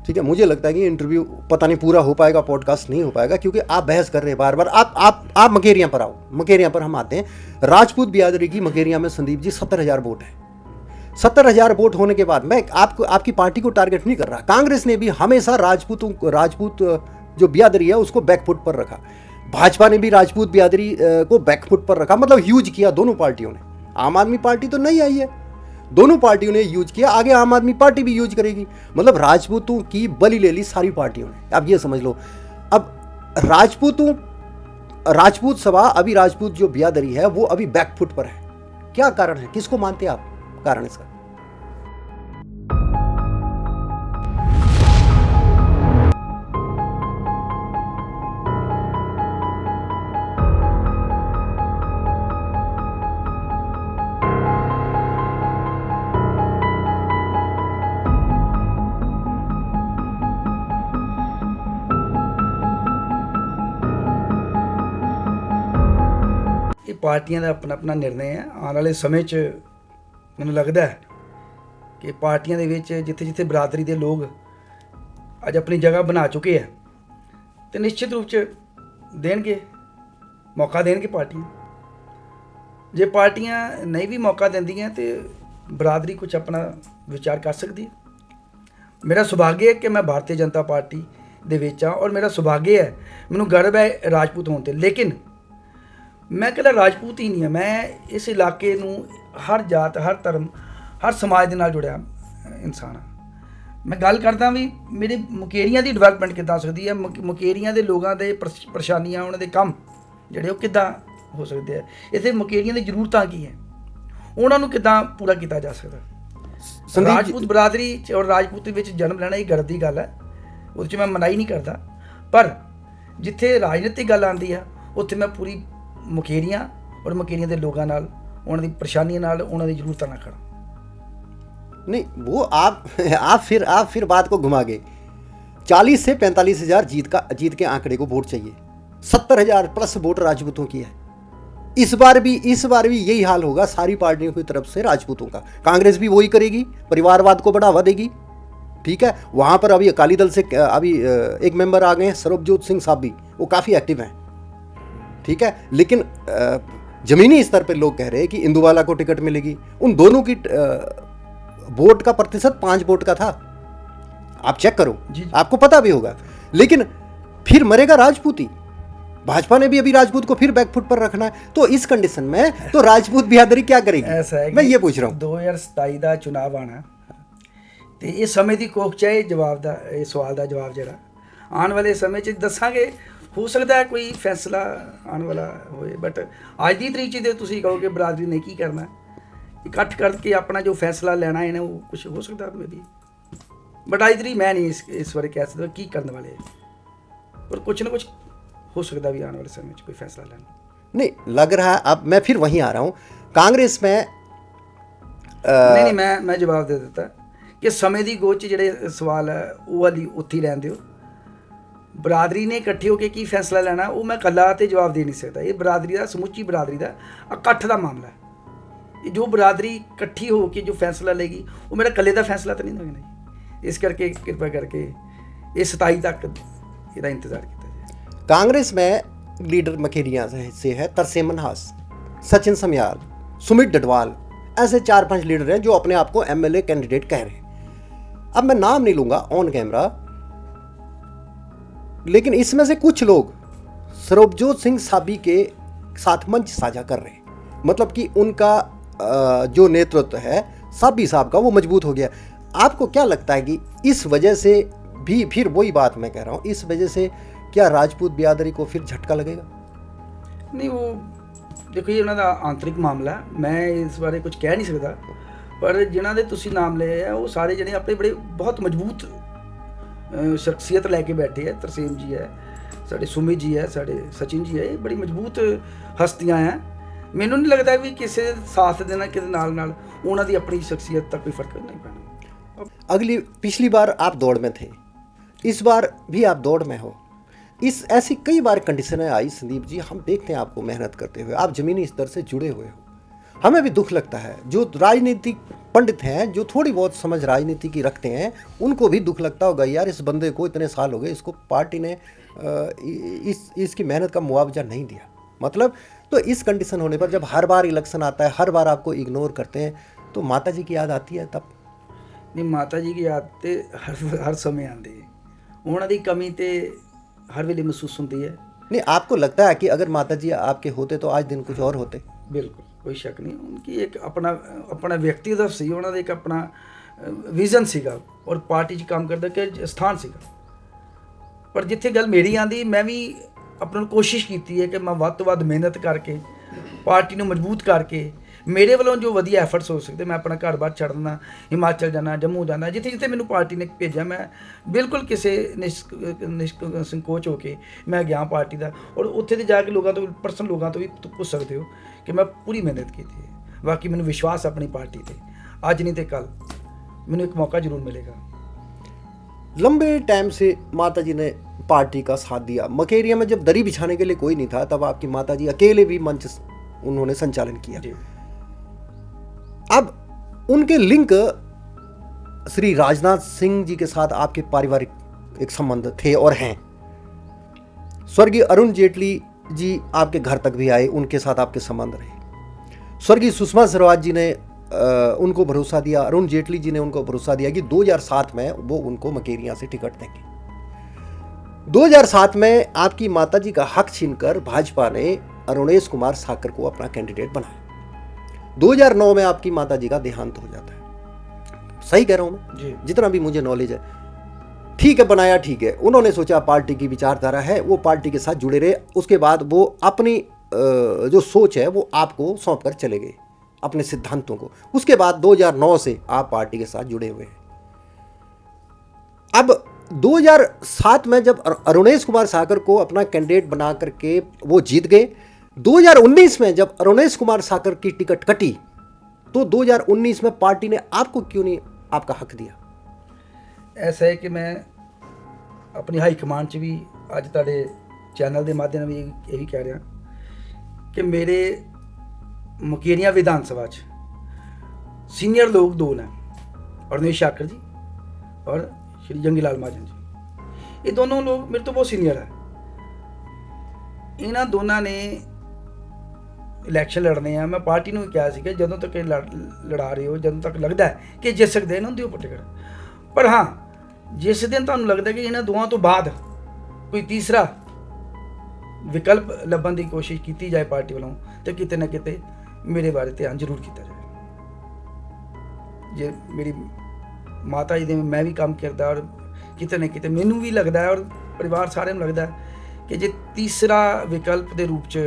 ठीक है। मुझे लगता है कि इंटरव्यू पता नहीं पूरा हो पाएगा, पॉडकास्ट नहीं हो पाएगा क्योंकि आप बहस कर रहे हैं बार बार। आप मकेरियाँ पर आओ, मकेरियाँ पर हम आते हैं। राजपूत बिरादरी की मकेरियाँ में संदीप जी 70,000 वोट है। 70,000 वोट होने के बाद मैं आपकी पार्टी को टारगेट नहीं कर रहा। कांग्रेस ने भी हमेशा राजपूत जो बिरादरी है उसको बैकफुट पर रखा। भाजपा ने भी राजपूत बिरादरी को बैकफुट पर रखा, मतलब यूज किया दोनों पार्टियों ने। आम आदमी पार्टी तो नहीं आई है, दोनों पार्टियों ने यूज किया, आगे आम आदमी पार्टी भी यूज करेगी। मतलब राजपूतों की बलि ले ली सारी पार्टियों ने। आप ये समझ लो। अब राजपूत सभा, अभी राजपूत जो बिरादरी है वो अभी बैकफुट पर है। क्या कारण है, किसको मानते हैं आप कारण इसका? ਪਾਰਟੀਆਂ ਦਾ ਆਪਣਾ ਆਪਣਾ ਨਿਰਣੇ ਹੈ। ਆਉਣ ਵਾਲੇ ਸਮੇਂ 'ਚ ਮੈਨੂੰ ਲੱਗਦਾ ਹੈ ਕਿ ਪਾਰਟੀਆਂ ਦੇ ਵਿੱਚ ਜਿੱਥੇ ਜਿੱਥੇ ਬਰਾਦਰੀ ਦੇ ਲੋਕ ਅੱਜ ਆਪਣੀ ਜਗ੍ਹਾ ਬਣਾ ਚੁੱਕੇ ਆ ਤੇ ਨਿਸ਼ਚਿਤ ਰੂਪ 'ਚ ਦੇਣਗੇ, ਮੌਕਾ ਦੇਣਗੇ ਪਾਰਟੀਆਂ। ਜੇ ਪਾਰਟੀਆਂ ਨਹੀਂ ਵੀ ਮੌਕਾ ਦਿੰਦੀਆਂ ਤੇ ਬਰਾਦਰੀ ਕੁਝ ਆਪਣਾ ਵਿਚਾਰ ਕਰ ਸਕਦੀ ਹੈ। ਮੇਰਾ ਸੁਭਾਗਿਆ ਹੈ ਕਿ ਮੈਂ ਭਾਰਤੀ ਜਨਤਾ ਪਾਰਟੀ ਦੇ ਵਿੱਚ ਆ ਔਰ ਮੇਰਾ ਸੁਭਾਗਿਆ ਹੈ, ਮੈਨੂੰ ਗਰਵ ਹੈ ਰਾਜਪੂਤ ਹੋਣ 'ਤੇ। ਲੇਕਿਨ ਮੈਂ ਇਕੱਲਾ ਰਾਜਪੂਤ ਹੀ ਨਹੀਂ ਹਾਂ, ਮੈਂ ਇਸ ਇਲਾਕੇ ਨੂੰ ਹਰ ਜਾਤ, ਹਰ ਧਰਮ, ਹਰ ਸਮਾਜ ਦੇ ਨਾਲ ਜੁੜਿਆ ਇਨਸਾਨ ਹਾਂ। ਮੈਂ ਗੱਲ ਕਰਦਾ ਵੀ ਮੇਰੇ ਮੁਕੇਰੀਆਂ ਦੀ ਡਿਵੈਲਪਮੈਂਟ ਕਿੱਦਾਂ ਹੋ ਸਕਦੀ ਹੈ, ਮੁਕੇਰੀਆਂ ਦੇ ਲੋਕਾਂ ਦੇ ਪਰੇਸ਼ਾਨੀਆਂ, ਉਹਨਾਂ ਦੇ ਕੰਮ ਜਿਹੜੇ ਉਹ ਕਿੱਦਾਂ ਹੋ ਸਕਦੇ ਆ, ਇੱਥੇ ਮੁਕੇਰੀਆਂ ਦੀ ਜ਼ਰੂਰਤਾਂ ਕੀ ਹੈ, ਉਹਨਾਂ ਨੂੰ ਕਿੱਦਾਂ ਪੂਰਾ ਕੀਤਾ ਜਾ ਸਕਦਾ। ਰਾਜਪੂਤ ਬਰਾਦਰੀ ਔਰ ਰਾਜਪੂਤ ਵਿੱਚ ਜਨਮ ਲੈਣਾ ਇਹ ਗਰਵ ਦੀ ਗੱਲ ਹੈ, ਉਹਦੇ 'ਚ ਮੈਂ ਮਨਾਹੀ ਨਹੀਂ ਕਰਦਾ। ਪਰ ਜਿੱਥੇ ਰਾਜਨੀਤਿਕ ਗੱਲ ਆਉਂਦੀ ਆ ਉੱਥੇ ਮੈਂ ਪੂਰੀ ਮੁਕੇਰੀਆਂ ਔਰ ਮੁਕੇਰੀਆਂ ਦੇ ਲੋਕਾਂ ਨਾਲ, ਉਹਨਾਂ ਦੀ ਪਰੇਸ਼ਾਨੀਆਂ ਨਾਲ, ਉਹਨਾਂ ਦੀ ਜ਼रूरतां ਨਾਲ खड़ा। नहीं, वो आप फिर बात को घुमा गए। 40 से 45 हज़ार जीत के आंकड़े को वोट चाहिए, 70,000 प्लस वोट राजपूतों की है। इस बार भी यही हाल होगा सारी पार्टियों की तरफ से राजपूतों का। कांग्रेस भी वही करेगी, परिवारवाद को बढ़ावा देगी, ठीक है। वहाँ पर अभी अकाली दल से अभी एक मेंबर आ गए हैं सरबजोत सिंह साबी, वो काफ़ी एक्टिव हैं, ठीक है। लेकिन ज़मीनी स्तर पर लोग कह रहे हैं कि इंदुवाला को टिकट मिलेगी। उन दोनों की वोट का प्रतिशत 5 वोट का था, आप चेक करो, आपको पता भी होगा। लेकिन फिर मरेगा राजपूत ही। भाजपा ने भी अभी राजपूत को फिर बैकफुट पर रखना है, तो इस कंडीशन में तो राजपूत बिरादरी क्या करेगी? ऐसा है, मैं ये पूछ रहा हूँ। 2027 ਦਾ ਚੁਣਾਵ ਆਣਾ ਤੇ ਇਹ ਸਮੇਂ ਦੀ ਕੋਖ ਚਾਹੇ ਜਵਾਬ ਦਾ, ਇਹ ਸਵਾਲ ਦਾ ਜਵਾਬ ਜਿਹੜਾ ਆਉਣ ਵਾਲੇ ਸਮੇਂ 'ਚ ਦੱਸਾਂਗੇ। ਹੋ ਸਕਦਾ ਹੈ ਕੋਈ ਫੈਸਲਾ ਆਉਣ ਵਾਲਾ ਹੋਏ, ਬਟ ਅੱਜ ਦੀ ਤਰੀਕ 'ਚ ਤੇ ਤੁਸੀਂ ਕਹੋਗੇ ਬਰਾਦਰੀ ਨੇ ਕੀ ਕਰਨਾ, ਇਕੱਠ ਕਰਕੇ ਆਪਣਾ ਜੋ ਫੈਸਲਾ ਲੈਣਾ ਹੈ ਨਾ, ਉਹ ਕੁਝ ਹੋ ਸਕਦਾ ਮੇ ਵੀ। ਬਟ ਅੱਜ ਦੀ ਮੈਂ ਨਹੀਂ ਇਸ ਬਾਰੇ ਕਹਿ ਸਕਦਾ ਕੀ ਕਰਨ ਵਾਲੇ, ਪਰ ਕੁਛ ਨਾ कुछ हो सकता भी आने वाले समय में कोई फैसला लेना। नहीं लग रहा है, अब मैं फिर वहीं आ रहा हूँ कांग्रेस में। नहीं मैं जवाब दे देता कि समय की गोच ਜਿਹੜੇ ਸਵਾਲ ਹੈ ਉਹ ਵਾਲੀ ਉੱਥੇ ਰਹਿਣ ਦਿਓ। ਬਰਾਦਰੀ ਨੇ ਇਕੱਠੇ ਹੋ ਕੇ ਕੀ ਫੈਸਲਾ ਲੈਣਾ ਉਹ ਮੈਂ ਇਕੱਲਾ ਤੇ ਜਵਾਬ ਦੇ ਨਹੀਂ ਸਕਦਾ। ਇਹ ਬਰਾਦਰੀ ਦਾ, ਸਮੁੱਚੀ ਬਰਾਦਰੀ ਦਾ ਇਕੱਠ ਦਾ ਮਾਮਲਾ ਹੈ। ਇਹ ਜੋ ਬਰਾਦਰੀ ਇਕੱਠੀ ਹੋ ਕੇ ਜੋ ਫੈਸਲਾ ਲਏਗੀ ਉਹ ਮੇਰਾ ਇਕੱਲੇ ਦਾ ਫੈਸਲਾ ਤਾਂ ਨਹੀਂ ਹੋਣਾ ਜੀ। ਇਸ ਕਰਕੇ ਕਿਰਪਾ ਕਰਕੇ ਇਹ 27 ਤੱਕ ਇਹਦਾ ਇੰਤਜ਼ਾਰ ਕੀਤਾ। कांग्रेस में लीडर मकेरिया से है तरसेम मनहास, सचिन समयाल, सुमित डडवाल, ऐसे 4-5 लीडर हैं जो अपने आप को एमएलए कैंडिडेट कह रहे हैं। अब मैं नाम नहीं लूंगा ऑन कैमरा, लेकिन इसमें से कुछ लोग सरबजोत सिंह साबी के साथ मंच साझा कर रहे हैं। मतलब कि उनका जो नेतृत्व है साबी साहब का वो मजबूत हो गया। आपको क्या लगता है कि इस वजह से भी, फिर वही बात मैं कह रहा हूँ, इस वजह से क्या राजपूत बिरादरी को फिर झटका लगेगा? नहीं, वो देखो ये उन्होंने आंतरिक मामला, मैं इस बारे कुछ कह नहीं सकता। पर जिन्होंने तुसी नाम ले है वो सारे जने अपने बड़े बहुत मजबूत शख्सियत लैके बैठे है। तरसेम जी है, साढ़े सुमित जी है, साढ़े सचिन जी है, ये बड़ी मजबूत हस्तियां हैं। मैनू नहीं लगता भी किसी साथ देना किसी नाल उन्होंने अपनी शख्सियत तक कोई फर्क नहीं पैना। पिछली बार आप दौड़ में थे, इस बार भी आप दौड़ में हो। इस ऐसी कई बार कंडीशनें आई संदीप जी, हम देखते हैं आपको मेहनत करते हुए, आप ज़मीनी स्तर से जुड़े हुए हो। हमें भी दुख लगता है, जो राजनीतिक पंडित हैं, जो थोड़ी बहुत समझ राजनीति की रखते हैं, उनको भी दुख लगता होगा यार इस बंदे को इतने साल हो गए, इसको पार्टी ने इसकी मेहनत का मुआवजा नहीं दिया। मतलब तो इस कंडीशन होने पर जब हर बार इलेक्शन आता है, हर बार आपको इग्नोर करते हैं, तो माता जी की याद आती है तब? नहीं, माता जी की याद तो हर समय आती है, उन्होंने की कमी तो हर वेले महसूस होती है। नहीं, आपको लगता है कि अगर माता जी आपके होते तो आज दिन कुछ और होते? बिल्कुल, कोई शक नहीं। उनकी एक अपना व्यक्तिगत सी, उन्होंने एक अपना विजन सीगा और पार्टी 'ਚ काम करदा कि स्थान सीगा। पर जिथे गल मेरी आंदी, मैं भी अपने कोशिश की है कि मैं वध तो वध मेहनत करके पार्टी ਨੂੰ मजबूत करके मेरे वालों जो वधिया एफर्ट्स हो सकते, मैं अपना घर बार छड़ देना, हिमाचल जाना, जम्मू जाना, जिथे जिथे मैंने पार्टी ने भेजा, मैं बिल्कुल किसी संकोच होके मैं गया पार्टी का। और उत्थे तो जाके लोगों तो पर्सनल लोगों तो भी पूछ सकते हो कि मैं पूरी मेहनत की थी। बाकी मैंने विश्वास अपनी पार्टी पर, अज नहीं तो कल मैंने एक मौका जरूर मिलेगा। लंबे टाइम से माता जी ने पार्टी का साथ दिया। मकेरिया में जब दरी बिछाने के लिए कोई नहीं था, तब आपकी माता जी अकेले भी मंच उन्होंने संचालन किया। अब उनके लिंक श्री राजनाथ सिंह जी के साथ आपके पारिवारिक एक संबंध थे और हैं। स्वर्गीय अरुण जेटली जी आपके घर तक भी आए, उनके साथ आपके संबंध रहे। स्वर्गीय सुषमा स्वराज जी ने उनको भरोसा दिया, अरुण जेटली जी ने उनको भरोसा दिया कि 2007 में वो उनको मकेरिया से टिकट देंगे। 2007 में आपकी माताजी का हक छीनकर भाजपा ने अरुणेश कुमार साकर को अपना कैंडिडेट बनाया। 2009 में आपकी माताजी का देहांत हो जाता है, सही कह रहा हूं मैं जी। जितना भी मुझे नॉलेज है। ठीक है, बनाया, ठीक है, उन्होंने सोचा पार्टी की विचारधारा है, वो पार्टी के साथ जुड़े रहे। उसके बाद वो अपनी जो सोच है वो आपको सौंप कर चले गए, अपने सिद्धांतों को। उसके बाद 2009 से आप पार्टी के साथ जुड़े हुए हैं। अब 2007 में जब अरुणेश कुमार सागर को अपना कैंडिडेट बना करके वो जीत गए, 2019 में जब अरुणेश कुमार सागर की टिकट कटी तो 2019 में पार्टी ने आपको क्यों नहीं आपका हक दिया? ऐसा है कि मैं अपनी हाई कमांड 'ਚ ਵੀ ਅੱਜ ਤੁਹਾਡੇ ਚੈਨਲ ਦੇ ਮਾਧਿਅਮ ਵੀ ਇਹੀ ਕਹਿ ਰਿਹਾ ਕਿ ਮੇਰੇ ਮੁਕੇਰੀਆਂ ਵਿਧਾਨ ਸਭਾ 'ਚ ਸੀਨੀਅਰ ਲੋਕ ਦੋ ਨੇ, ਅਰੁਣੇਸ਼ ਸ਼ਾਕਰ ਜੀ ਔਰ ਸ਼੍ਰੀ ਜੰਗੀ ਲਾਲ ਮਹਾਜਨ ਜੀ। ਇਹ ਦੋਨੋਂ ਲੋਕ ਮੇਰੇ ਤੋਂ ਬਹੁਤ ਸੀਨੀਅਰ ਹੈ। ਇਹਨਾਂ ਦੋਨਾਂ ਨੇ ਇਲੈਕਸ਼ਨ ਲੜਨੇ ਆ। ਮੈਂ ਪਾਰਟੀ ਨੂੰ ਵੀ ਕਿਹਾ ਸੀ ਕਿ ਜਦੋਂ ਤੱਕ ਇਹ ਲੜਾ ਰਹੇ ਹੋ, ਜਦੋਂ ਤੱਕ ਲੱਗਦਾ ਹੈ ਕਿ ਜਿੱਤ ਸਕਦੇ ਇਹਨਾਂ ਦਿਓ ਟਿਕਟ। ਪਰ ਹਾਂ, ਜਿਸ ਦਿਨ ਤੁਹਾਨੂੰ ਲੱਗਦਾ ਕਿ ਇਹਨਾਂ ਦੋਵਾਂ ਤੋਂ ਬਾਅਦ ਕੋਈ ਤੀਸਰਾ ਵਿਕਲਪ ਲੱਭਣ ਦੀ ਕੋਸ਼ਿਸ਼ ਕੀਤੀ ਜਾਏ ਪਾਰਟੀ ਵੱਲੋਂ, ਤੇ ਕਿਤੇ ਨਾ ਕਿਤੇ ਮੇਰੇ ਬਾਰੇ ਧਿਆਨ ਜ਼ਰੂਰ ਕੀਤਾ ਜਾਏ। ਜੇ ਮੇਰੀ ਮਾਤਾ ਜੀ ਦੇ ਮੈਂ ਵੀ ਕੰਮ ਕਰਦਾ, ਔਰ ਕਿਤੇ ਨਾ ਕਿਤੇ ਮੈਨੂੰ ਵੀ ਲੱਗਦਾ ਹੈ, ਔਰ ਪਰਿਵਾਰ ਸਾਰਿਆਂ ਨੂੰ ਲੱਗਦਾ ਕਿ ਜੇ ਤੀਸਰਾ ਵਿਕਲਪ ਦੇ ਰੂਪ 'ਚ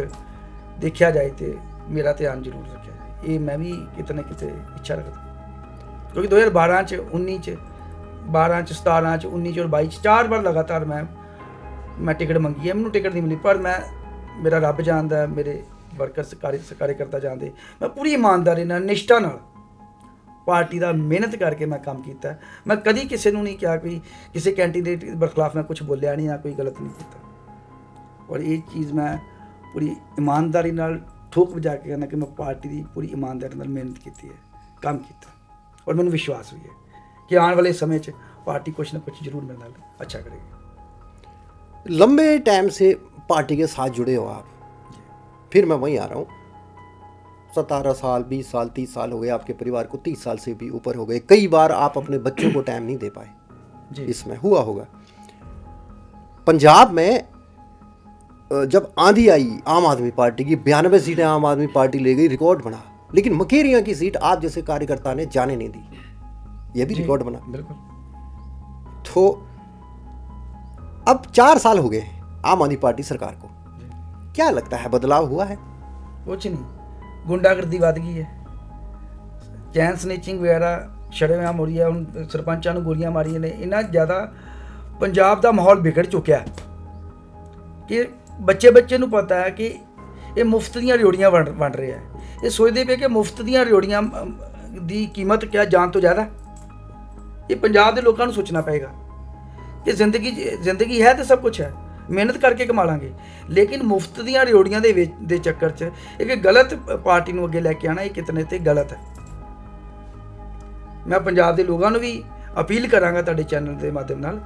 ਦੇਖਿਆ ਜਾਏ ਤੇ ਮੇਰਾ ਧਿਆਨ ਜ਼ਰੂਰ ਰੱਖਿਆ ਜਾਏ। ਇਹ ਮੈਂ ਵੀ ਕਿਤੇ ਨਾ ਕਿਤੇ ਇੱਛਾ ਰੱਖਦਾ, ਕਿਉਂਕਿ 2012 'ਚ 19 'ਚ 12 'ਚ 17 'ਚ 19 'ਚ ਔਰ 22 'ਚ 4 ਵਾਰ ਲਗਾਤਾਰ ਮੈਂ ਟਿਕਟ ਮੰਗੀ ਹੈ, ਮੈਨੂੰ ਟਿਕਟ ਨਹੀਂ ਮਿਲੀ। ਪਰ ਮੇਰਾ ਰੱਬ ਜਾਣਦਾ, ਮੇਰੇ ਵਰਕਰ ਕਾਰਜਕਰਤਾ ਜਾਣਦੇ, ਮੈਂ ਪੂਰੀ ਇਮਾਨਦਾਰੀ ਨਾਲ, ਨਿਸ਼ਠਾ ਨਾਲ ਪਾਰਟੀ ਦਾ ਮਿਹਨਤ ਕਰਕੇ ਮੈਂ ਕੰਮ ਕੀਤਾ। ਮੈਂ ਕਦੀ ਕਿਸੇ ਨੂੰ ਨਹੀਂ ਕਿਹਾ ਕੋਈ ਕਿਸੇ ਕੈਂਡੀਡੇਟ ਦੇ ਬਰਖਲਾਫ ਮੈਂ ਕੁਝ ਬੋਲਿਆ ਨਹੀਂ ਜਾਂ ਕੋਈ ਗਲਤ ਨਹੀਂ ਕੀਤਾ। ਔਰ ਇਹ ਚੀਜ਼ ਮੈਂ ਪੂਰੀ ਇਮਾਨਦਾਰੀ ਨਾਲ ਠੋਕ ਵਜਾ ਕੇ ਕਹਿੰਦਾ ਕਿ ਮੈਂ ਪਾਰਟੀ ਦੀ ਪੂਰੀ ਇਮਾਨਦਾਰੀ ਨਾਲ ਮਿਹਨਤ ਕੀਤੀ ਹੈ, ਕੰਮ ਕੀਤਾ, ਔਰ ਮੈਨੂੰ ਵਿਸ਼ਵਾਸ ਵੀ ਹੈ ਕਿ ਆਉਣ वाले समय 'ਚ पार्टी कुछ ना कुछ जरूर मेरे नाल अच्छा करेगी। लंबे टाइम से पार्टी के साथ जुड़े हो आप, फिर मैं वहीं आ रहा हूँ। 17 साल 20 साल 30 साल हो गए, आपके परिवार को 30 साल से भी ऊपर हो गए। कई बार आप अपने बच्चों को टाइम नहीं दे पाए जी। इसमें हुआ होगा। पंजाब में जब आंधी आई आम आदमी पार्टी की, 92 सीटें आम आदमी पार्टी ले गई, रिकॉर्ड बना। लेकिन मकेरियां की सीट आप जैसे कार्यकर्ता ने जाने नहीं दी, यह भी रिकॉर्ड बना। बिल्कुल। तो अब 4 साल हो गए आम आदमी पार्टी सरकार को, क्या लगता है बदलाव हुआ है? कुछ नहीं, गुंडागर्दी बढ़ गई है, चैन स्नैचिंग वगैरह शरेआम हो रही है। ਹੁਣ ਸਰਪੰਚਾਂ ਨੂੰ ਗੋਲੀਆਂ ਮਾਰੀਆਂ ਨੇ। ਇੰਨਾ ਜ਼ਿਆਦਾ ਪੰਜਾਬ ਦਾ ਮਾਹੌਲ ਵਿਗੜ ਚੁੱਕਿਆ ਕਿ ਬੱਚੇ ਨੂੰ ਪਤਾ ਹੈ ਕਿ ਇਹ ਮੁਫਤ ਦੀਆਂ ਰਿਓੜੀਆਂ ਵੰਡ ਰਹੇ ਆ। ਇਹ ਸੋਚਦੇ ਪਏ ਕਿ ਮੁਫਤ ਦੀਆਂ ਰਿਓੜੀਆਂ ਦੀ ਕੀਮਤ ਕਿਆ ਜਾਨ ਤੋਂ ਜ਼ਿਆਦਾ। ਇਹ ਪੰਜਾਬ ਦੇ ਲੋਕਾਂ ਨੂੰ ਸੋਚਣਾ ਪਏਗਾ ਕਿ ਜ਼ਿੰਦਗੀ ਹੈ ਤੇ ਸਭ ਕੁਝ ਹੈ, ਮਿਹਨਤ ਕਰਕੇ ਕਮਾ ਲਾਂਗੇ, ਲੇਕਿਨ ਮੁਫਤ ਦੀਆਂ ਰਿਓੜੀਆਂ ਦੇ ਚੱਕਰ 'ਚ ਇੱਕ ਗਲਤ ਪਾਰਟੀ ਨੂੰ ਅੱਗੇ ਲੈ ਕੇ ਆਉਣਾ, ਇਹ ਕਿਤਨੇ ਤੇ ਗਲਤ ਹੈ। ਮੈਂ ਪੰਜਾਬ ਦੇ ਲੋਕਾਂ ਨੂੰ ਵੀ ਅਪੀਲ ਕਰਾਂਗਾ ਤੁਹਾਡੇ ਚੈਨਲ ਦੇ ਮਾਧਿਅਮ ਨਾਲ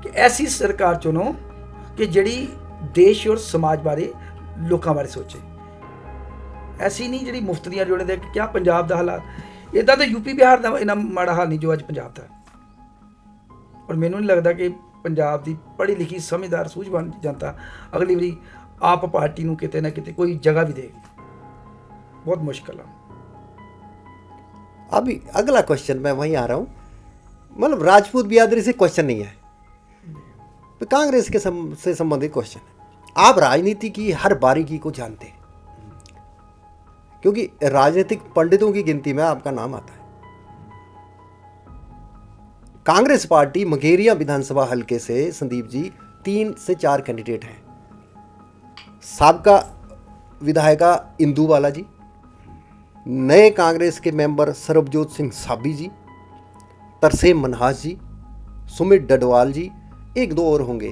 ਕਿ ਐਸੀ ਸਰਕਾਰ ਚੁਣੋ ਕਿ ਜਿਹੜੀ ਦੇਸ਼ ਔਰ ਸਮਾਜ ਬਾਰੇ, ਲੋਕਾਂ ਬਾਰੇ ਸੋਚੇ। ਐਸੀ ਨਹੀਂ ਜਿਹੜੀ ਮੁਫਤ ਦੀਆਂ ਰਿਓੜੀਆਂ ਦੇ। ਕਿਆ ਪੰਜਾਬ ਦਾ ਹਾਲਾਤ ਇੱਦਾਂ ਤਾਂ ਯੂਪੀ ਬਿਹਾਰ ਦਾ ਇੰਨਾ ਮਾੜਾ ਹਾਲ ਨਹੀਂ ਜੋ ਅੱਜ ਪੰਜਾਬ ਦਾ। ਔਰ ਮੈਨੂੰ ਨਹੀਂ ਲੱਗਦਾ ਕਿ ਪੰਜਾਬ ਦੀ ਪੜ੍ਹੀ ਲਿਖੀ ਸਮਝਦਾਰ ਸੂਝਵਾਨ ਜਨਤਾ ਅਗਲੀ ਵਾਰੀ ਆਪ ਪਾਰਟੀ ਨੂੰ ਕਿਤੇ ਨਾ ਕਿਤੇ ਕੋਈ ਜਗ੍ਹਾ ਵੀ ਦੇਗੀ। बहुत मुश्किल है। अभी अगला क्वेश्चन मैं वहीं आ रहा हूँ, मतलब राजपूत बिरादरी से क्वेश्चन नहीं है, तो कांग्रेस के से संबंधित क्वेश्चन है। आप राजनीति की हर बारीकी को जानते हैं क्योंकि राजनीतिक पंडितों की गिनती में आपका नाम आता है। कांग्रेस पार्टी मुकेरियां विधानसभा हलके से संदीप जी 3 से 4 कैंडिडेट हैं। साबका विधायिका इंदुबाला जी, नए कांग्रेस के मेंबर सरबजोत सिंह साबी जी, तरसेम मनहास जी, सुमित डडवाल जी, 1-2 और होंगे।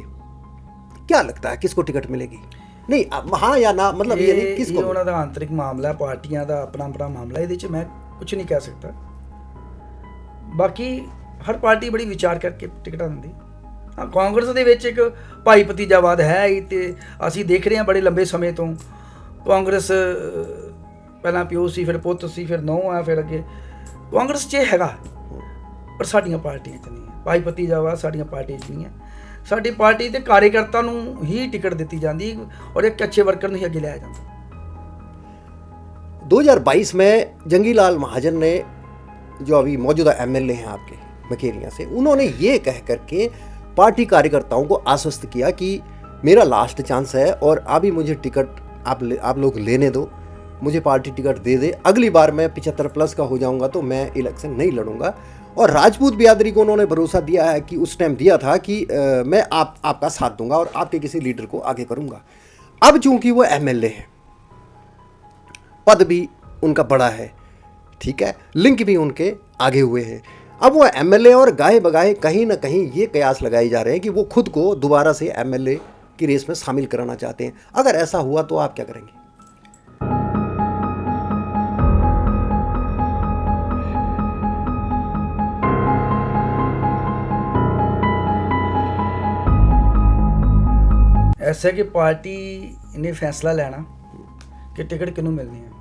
क्या लगता है किसको टिकट मिलेगी? नहीं हाँ या ना, मतलब ये नहीं किसको। ਉਹਨਾਂ ਦਾ ਆਂਤਰਿਕ ਮਾਮਲਾ, ਪਾਰਟੀਆਂ ਦਾ ਆਪਣਾ ਮਾਮਲਾ, ਇਹਦੇ 'ਚ ਮੈਂ ਕੁਝ ਨਹੀਂ ਕਹਿ ਸਕਦਾ। ਬਾਕੀ ਹਰ ਪਾਰਟੀ ਬੜੀ ਵਿਚਾਰ ਕਰਕੇ ਟਿਕਟਾਂ ਦਿੰਦੀ। ਹਾਂ, ਕਾਂਗਰਸ ਦੇ ਵਿੱਚ ਇੱਕ ਭਾਈ ਭਤੀਜਾਵਾਦ ਹੈ ਹੀ, ਤੇ ਅਸੀਂ ਦੇਖ ਰਹੇ ਹਾਂ ਬੜੇ ਲੰਬੇ ਸਮੇਂ ਤੋਂ। ਕਾਂਗਰਸ ਪਹਿਲਾਂ ਪਿਓ ਸੀ, ਫਿਰ ਪੁੱਤ ਸੀ, ਫਿਰ ਨੂੰਹ ਆ, ਫਿਰ ਅੱਗੇ ਕਾਂਗਰਸ 'ਚ ਹੈਗਾ, ਪਰ ਸਾਡੀਆਂ ਪਾਰਟੀਆਂ 'ਚ ਨਹੀਂ ਹੈ। ਭਾਈ ਭਤੀਜਾਵਾਦ ਸਾਡੀਆਂ ਪਾਰਟੀਆਂ 'ਚ ਨਹੀਂ ਹੈ। ਸਾਡੀ ਪਾਰਟੀ ਤੇ ਕਾਰਜਕਰਤਾ ਨੂੰ ਹੀ ਟਿਕਟ ਦਿੱਤੀ ਜਾਂਦੀ ਔਰ ਇੱਕ ਅੱਛੇ ਵਰਕਰ ਨੂੰ ਹੀ ਅੱਗੇ ਲਿਆਇਆ ਜਾਂਦਾ। 2022 में जंगीलाल महाजन ने, जो अभी मौजूदा एमएलए हैं आपके मकेरियां से, उन्होंने ये कह करके पार्टी कार्यकर्ताओं को आश्वस्त किया कि मेरा लास्ट चांस है और अभी मुझे टिकट आप लोग लेने दो, मुझे पार्टी टिकट दे दे, अगली बार मैं 75+ का हो जाऊंगा तो मैं इलेक्शन नहीं लड़ूंगा। और राजपूत बिरादरी को उन्होंने भरोसा दिया है कि उस टाइम दिया था कि मैं आपका साथ दूंगा और आपके किसी लीडर को आगे करूंगा। अब चूंकि वो एमएलए हैं, पद भी उनका बड़ा है, ठीक है, लिंक भी उनके आगे हुए हैं, अब वो एमएलए और गाहे बगाहे कहीं ना कहीं ये कयास लगाए जा रहे हैं कि वो खुद को दोबारा से एमएलए की रेस में शामिल कराना चाहते हैं। अगर ऐसा हुआ तो आप क्या करेंगे? ऐसा कि पार्टी ने फैसला लेना कि टिकट किनू मिलनी है,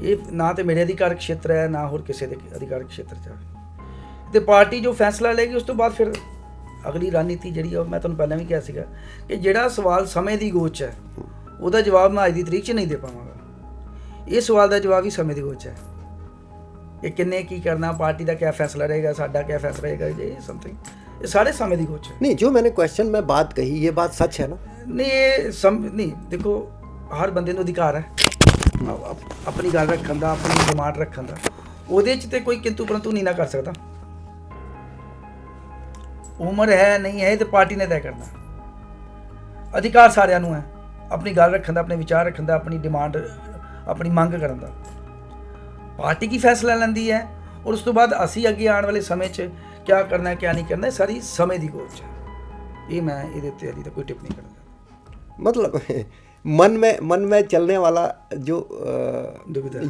ये ना तो मेरे अधिकारक क्षेत्र है ना होर किसी के अधिकारक क्षेत्र च है। तो पार्टी जो फैसला लेगी उस तो बाद फिर अगली रणनीति जी मैं तुहानूं पहले भी कहा सीगा कि जिहड़ा सवाल समय की गोच है उसका जवाब मैं अज की तरीक च नहीं दे पावांगा। ये सवाल का जवाब ही समय की गोच है कि किन्ने की करना, पार्टी का क्या फैसला रहेगा, साडा क्या फैसला रहेगा, ये समथिंग ये सारे समय की गोच है। नहीं, जो मैंने क्वेश्चन में बात कही ये बात सच है ना? नहीं, ये नहीं, देखो हर बंदे नूं अधिकार है अपनी गल रखन दा, अपनी डिमांड रखन दा, ਉਹਦੇ 'ਚ ਤੇ कोई किंतु परंतु नहीं ना कर सकता। उम्र है नहीं है तो पार्टी ने तय करना, अधिकार सारिਆਂ ਨੂੰ है अपनी गल रखन दा, अपने विचार रखन दा, अपनी डिमांड अपनी मंग करन दा। पार्टी की फैसला लैंदी है और उस तो बाद असी अगे आने वाले समय 'ਚ क्या करना है क्या नहीं करना है सारी समय की गोच है। ये मैं ਇਹਦੇ ਉੱਤੇ अभी तक कोई टिप्पणी करना चाहता। मतलब मन में चलने वाला जो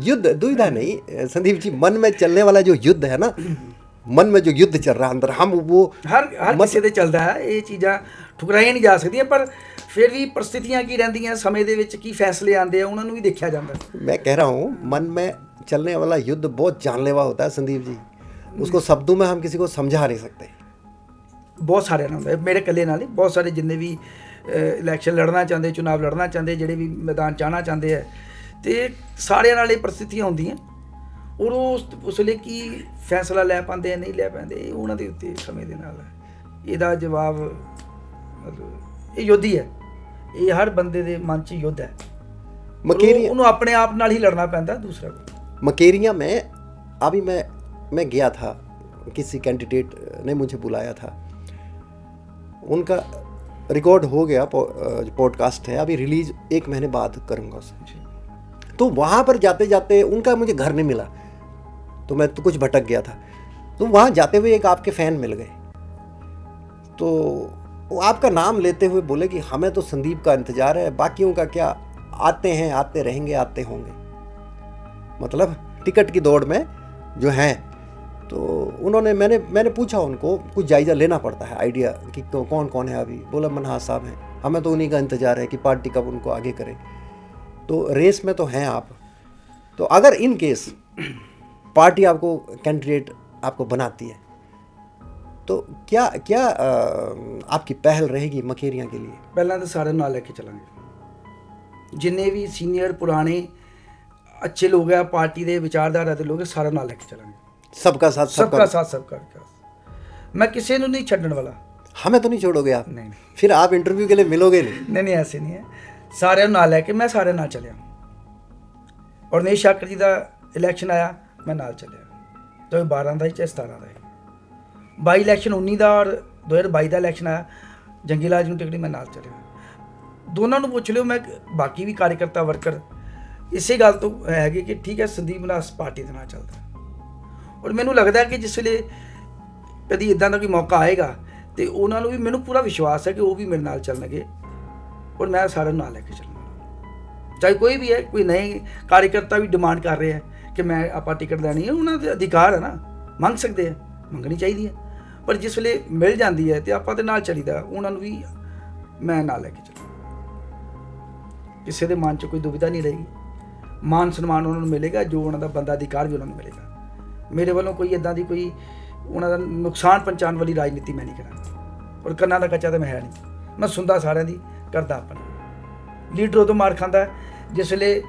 युद्ध, दुविधा नहीं संदीप जी, मन में चलने वाला जो युद्ध है ना, मन में जो युद्ध चल रहा अंदर, हम वो हर किसी दे चलता है, ये चीज़ां ठुकराइयां नहीं जा सकदियां, पर फिर भी परिस्थितियां की रहिंदियां, समय दे विच की फैसले आते हैं उन्होंने भी देखा जाता है। मैं कह रहा हूँ मन में चलने वाला युद्ध बहुत जानलेवा होता है संदीप जी, उसको शब्दों में हम किसी को समझा नहीं सकते। बहुत सारे नाल होंदा, मेरे कल्ले नाल नहीं, बहुत सारे जिन्ने भी इलैक्शन लड़ना चाहते, चुनाव लड़ना चाहते, ਜਿਹੜੇ भी मैदान चाहना चाहते हैं, तो सारे नाल ये परिस्थितियां होंदियां और उस ਵੇਲੇ की फैसला लै पाते हैं नहीं लै पाते, उन्होंने दे उत्ते समय दे नाल है। ਇਹਦਾ जवाब मतलब ये युद्ध ही है, ये हर बंदे दे मन 'ਚ युद्ध है, मकेरियां उन्होंने अपने आप नाल ही लड़ना पैंदा, दूसरा कोई। मकेरियां में अभी मैं गया था, किसी कैंडिडेट ने मुझे बुलाया था, उनका रिकॉर्ड हो गया, पॉडकास्ट है, अभी रिलीज 1 महीने बाद करूँगा उसे। तो वहाँ पर जाते जाते उनका मुझे घर नहीं मिला, तो मैं तो कुछ भटक गया था, तो वहाँ जाते हुए एक आपके फ़ैन मिल गए, तो वो आपका नाम लेते हुए बोले कि हमें तो संदीप का इंतज़ार है, बाकियों का क्या, आते हैं, आते रहेंगे, आते होंगे। मतलब टिकट की दौड़ में जो हैं, तो उन्होंने मैंने पूछा उनको, कुछ जायज़ा लेना पड़ता है आइडिया कि कौन कौन है अभी, बोला मनहास साहब हैं, हमें तो उन्हीं का इंतज़ार है कि पार्टी कब उनको आगे करे, तो रेस में तो हैं आप। तो अगर इन केस पार्टी आपको कैंडिडेट आपको बनाती है तो क्या क्या आपकी पहल रहेगी मकेरियां के लिए? पहला तो सारे नाल लेके चलांगे, जिन्ने भी सीनियर पुराने अच्छे लोग हैं पार्टी के विचारधारा के लोग, सारे नाल लेके चलांगे, सबका साथ सबका विकास। मैं किसी को नहीं छड्डण वाला। हमें तो नहीं छोड़ोगे आप? नहीं। फिर आप इंटरव्यू के लिए मिलोगे नहीं? नहीं, ऐसे नहीं है, सारे नाल लैके मैं सारे नाल चलिया। और नहीं शाकर जी का इलैक्शन आया, मैं नाल चलिया, 2012 का चाहे 17 का, बाई इलैक्शन 19 का और 2022 का इलैक्शन आया, जंगीलाल जी टिकट मैं नाल चलिया। दोनों को पुछ लियो, मैं बाकी भी कार्यकर्ता वर्कर इसे गल तो है कि ठीक है संदीप नास पार्टी के नाल चलता। और मैनू लगता है कि जिस वे कभी इदा का कोई मौका आएगा तो उन्होंने भी मैनू पूरा विश्वास है कि वो भी मेरे नाल चलणगे और मैं सारे नाल लैके चलूँगा। चाहे कोई भी है, कोई नए कार्यकर्ता भी डिमांड कर रहे हैं कि मैं आप टिकट लैनी है, उन्होंने अधिकार है ना, मंग सकते हैं, मंगनी चाहिए है, पर जिस वे मिल जाती है तो आप नाल चलीदा, उन्होंने भी मैं नाल लैके चलूँगा। किसी के मन 'ਚ कोई दुविधा नहीं रहेगी, मान सन्मान उन्होंने मिलेगा, जो उन्होंने बंदा अधिकार भी उन्होंने मिलेगा। मेरे वालों कोई इदा की कोई उन्होंने नुकसान पहुँचाने वाली राजनीति मैं नहीं करा, ਔਰ ਕੰਨਾਂ ਦਾ ਕੱਚਾ ਤਾਂ ਮੈਂ ਹੈ ਨਹੀਂ। ਮੈਂ ਸੁਣਦਾ ਸਾਰਿਆਂ ਦੀ, ਕਰਦਾ ਆਪਣੀ। ਲੀਡਰ ਉਦੋਂ ਮਾਰ ਖਾਂਦਾ ਹੈ ਜਿਸ ਵੇਲੇ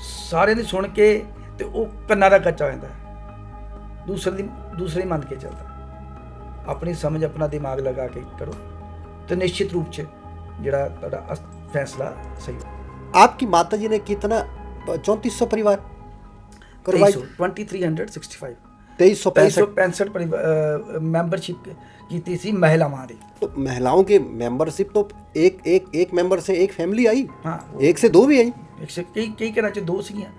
ਸਾਰਿਆਂ ਦੀ ਸੁਣ ਕੇ ਤੇ ਉਹ ਕੰਨਾਂ ਦਾ ਕੱਚਾ ਹੋ ਜਾਂਦਾ ਹੈ, ਦੂਸਰੇ ਮੰਨ ਕੇ ਚੱਲਦਾ। ਆਪਣੀ ਸਮਝ, ਆਪਣਾ ਦਿਮਾਗ ਲਗਾ ਕੇ ਕਰੋ ਤੇ ਨਿਸ਼ਚਿਤ ਰੂਪ 'ਚ ਜਿਹੜਾ ਤੁਹਾਡਾ ਫੈਸਲਾ ਸਹੀ ਹੋ। आपकी माता जी ने कितना 3400 परिवार करवाई? 2365 2365 ਮੈਂਬਰਸ਼ਿਪ ਕੀਤੀ ਸੀ ਮਹਿਲਾਵਾਂ ਦੀ। तो महिलाओं के मेंबरशिप तो एक मेंबर से एक फैमिली आई, हाँ, एक से दो भी आई, ਕਈ ਘਰਾਂ 'ਚ 2 ਸੀਗੀਆਂ,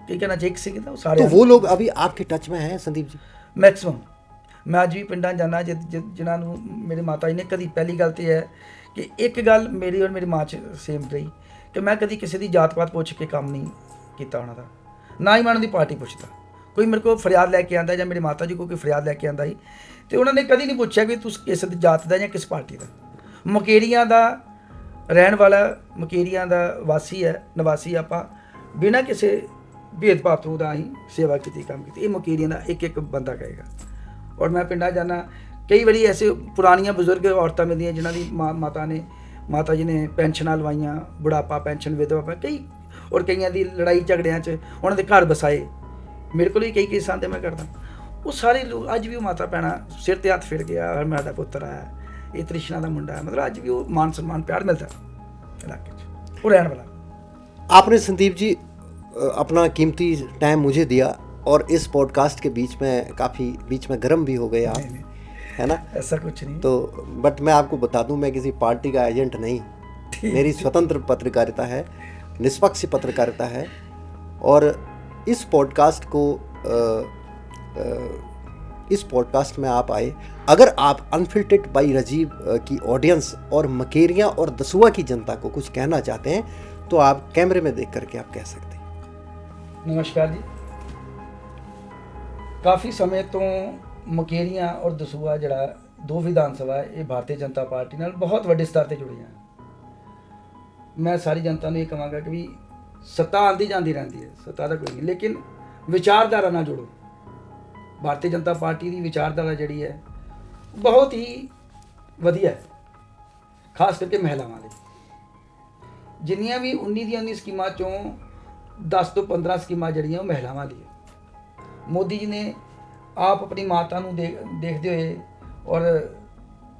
ਕਈ ਘਰਾਂ 'ਚ 1 ਸੀਗੀ, ਤਾਂ ਉਹ तो ਸਾਰੇ वो लोग अभी आपके टच में हैं संदीप जी? ਮੈਕਸਿਮਮ। ਮੈਂ ਅੱਜ ਵੀ ਪਿੰਡਾਂ ਜਾਂਦਾ ਜਿਨ੍ਹਾਂ ਨੂੰ ਮੇਰੇ ਮਾਤਾ ਜੀ ਨੇ ਕਦੀ, ਪਹਿਲੀ ਗੱਲ ਤਾਂ ਇਹ ਹੈ ਕਿ ਇੱਕ ਗੱਲ ਮੇਰੀ ਔਰ ਮੇਰੀ ਮਾਂ 'ਚ ਸੇਮ ਰਹੀ ਕਿ ਮੈਂ ਕਦੀ ਕਿਸੇ ਦੀ ਜਾਤ ਪਾਤ ਪੁੱਛ ਕੇ ਕੰਮ ਨਹੀਂ ਕੀਤਾ ਉਹਨਾਂ ਦਾ, ਨਾ ਹੀ ਮੈਂ ਉਹਨਾਂ ਦੀ ਪਾਰਟੀ ਪੁੱਛਦਾ। ਕੋਈ ਮੇਰੇ ਕੋਲ ਫਰਿਆਦ ਲੈ ਕੇ ਆਂਦਾ ਜਾਂ ਮੇਰੇ ਮਾਤਾ ਜੀ ਕੋਈ ਫਰਿਆਦ ਲੈ ਕੇ ਆਂਦਾ ਸੀ ਤੇ ਉਹਨਾਂ ਨੇ ਕਦੀ ਨਹੀਂ ਪੁੱਛਿਆ ਵੀ ਤੂੰ ਕਿਸ ਜਾਤ ਦਾ ਜਾਂ ਕਿਸ ਪਾਰਟੀ ਦਾ। ਮੁਕੇਰੀਆਂ ਦਾ ਰਹਿਣ ਵਾਲਾ, ਮੁਕੇਰੀਆਂ ਦਾ ਵਾਸੀ ਹੈ, ਨਿਵਾਸੀ ਆਪਾਂ, ਬਿਨਾਂ ਕਿਸੇ ਭੇਦਭਾਵ ਤੋਂ ਦਾ ਹੀ ਸੇਵਾ ਕੀਤੀ, ਕੰਮ ਕੀਤੀ। ਇਹ ਮੁਕੇਰੀਆਂ ਦਾ ਇੱਕ ਬੰਦਾ ਕਹੇਗਾ। ਔਰ ਮੈਂ ਪਿੰਡਾਂ ਜਾਂਦਾ, ਕਈ ਵਾਰੀ ਐਸੇ ਪੁਰਾਣੀਆਂ ਬਜ਼ੁਰਗ ਔਰਤਾਂ ਮਿਲਦੀਆਂ ਜਿਨ੍ਹਾਂ ਦੀ ਮਾਤਾ ਜੀ ਨੇ ਪੈਨਸ਼ਨਾਂ ਲਵਾਈਆਂ, ਬੁਢਾਪਾ ਪੈਨਸ਼ਨ, ਵਿਧਵਾ ਕਈ, ਔਰ ਕਈਆਂ ਦੀ ਲੜਾਈ ਝਗੜਿਆਂ 'ਚ ਉਹਨਾਂ ਦੇ ਘਰ ਵਸਾਏ। ਮੇਰੇ ਕੋਲ ਵੀ ਕਈ ਕੇਸਾਂ 'ਤੇ ਮੈਂ ਕਰਦਾ। ਉਹ ਸਾਰੇ ਲੋਕ ਅੱਜ ਵੀ ਉਹ ਮਾਤਾ ਭੈਣਾਂ ਸਿਰ 'ਤੇ ਹੱਥ ਫੇਰ ਗਿਆ, ਮੇਰਾ ਦਾ ਪੁੱਤਰ ਹੈ, ਇਹ ਤ੍ਰਿਸ਼ਨਾ ਦਾ ਮੁੰਡਾ ਹੈ। ਮਤਲਬ ਅੱਜ ਵੀ ਉਹ ਮਾਨ ਸਨਮਾਨ ਪਿਆਰ ਮਿਲਦਾ ਇਲਾਕੇ 'ਚ, ਉਹ ਰਹਿਣ ਵਾਲਾ। आपने संदीप जी अपना कीमती टाइम मुझे दिया और इस पॉडकास्ट के बीच में गर्म भी हो गए आप, नहीं, है ना? ऐसा कुछ नहीं। तो बट मैं आपको बता दूं, मैं किसी पार्टी का एजेंट नहीं, मेरी स्वतंत्र पत्रकारिता है, निष्पक्ष पत्रकारिता है। और इस पॉडकास्ट में आप आए, अगर आप अनफिल्टर्ड बाई राजीव की ऑडियंस और मकेरियां और दसुआ की जनता को कुछ कहना चाहते हैं तो आप कैमरे में देख करके आप कह सकते हैं। नमस्कार जी। काफ़ी समय तो ਮੁਕੇਰੀਆਂ ਔਰ ਦਸੂਆ ਜਿਹੜਾ 2 ਵਿਧਾਨ ਸਭਾ, ਇਹ ਭਾਰਤੀ ਜਨਤਾ ਪਾਰਟੀ ਨਾਲ ਬਹੁਤ ਵੱਡੇ ਸਤਰ ਤੇ ਜੁੜੀਆਂ। ਮੈਂ ਸਾਰੀ ਜਨਤਾ ਨੂੰ ਇਹ ਕਹਾਂਗਾ ਕਿ ਵੀ ਸੱਤਾ ਆਉਂਦੀ ਜਾਂਦੀ ਰਹਿੰਦੀ ਹੈ, ਸੱਤਾ ਦਾ ਕੋਈ ਨਹੀਂ, ਲੇਕਿਨ ਵਿਚਾਰਧਾਰਾ ਨਾਲ ਜੁੜੋ। ਭਾਰਤੀ ਜਨਤਾ ਪਾਰਟੀ ਦੀ ਵਿਚਾਰਧਾਰਾ ਜਿਹੜੀ ਹੈ ਬਹੁਤ ਹੀ ਵਧੀਆ ਹੈ, ਖਾਸ ਕਰਕੇ ਮਹਿਲਾਵਾਂ ਲਈ। ਜਿੰਨੀਆਂ ਵੀ 19 ਦੀਆਂ 19 ਸਕੀਮਾਂ 'ਚੋਂ 10 ਤੋਂ 15 ਸਕੀਮਾਂ ਜਿਹੜੀਆਂ ਉਹ ਮਹਿਲਾਵਾਂ ਲਈ ਹੈ। ਮੋਦੀ ਜੀ ਨੇ ਆਪ ਆਪਣੀ ਮਾਤਾ ਨੂੰ ਦੇਖਦੇ ਹੋਏ ਔਰ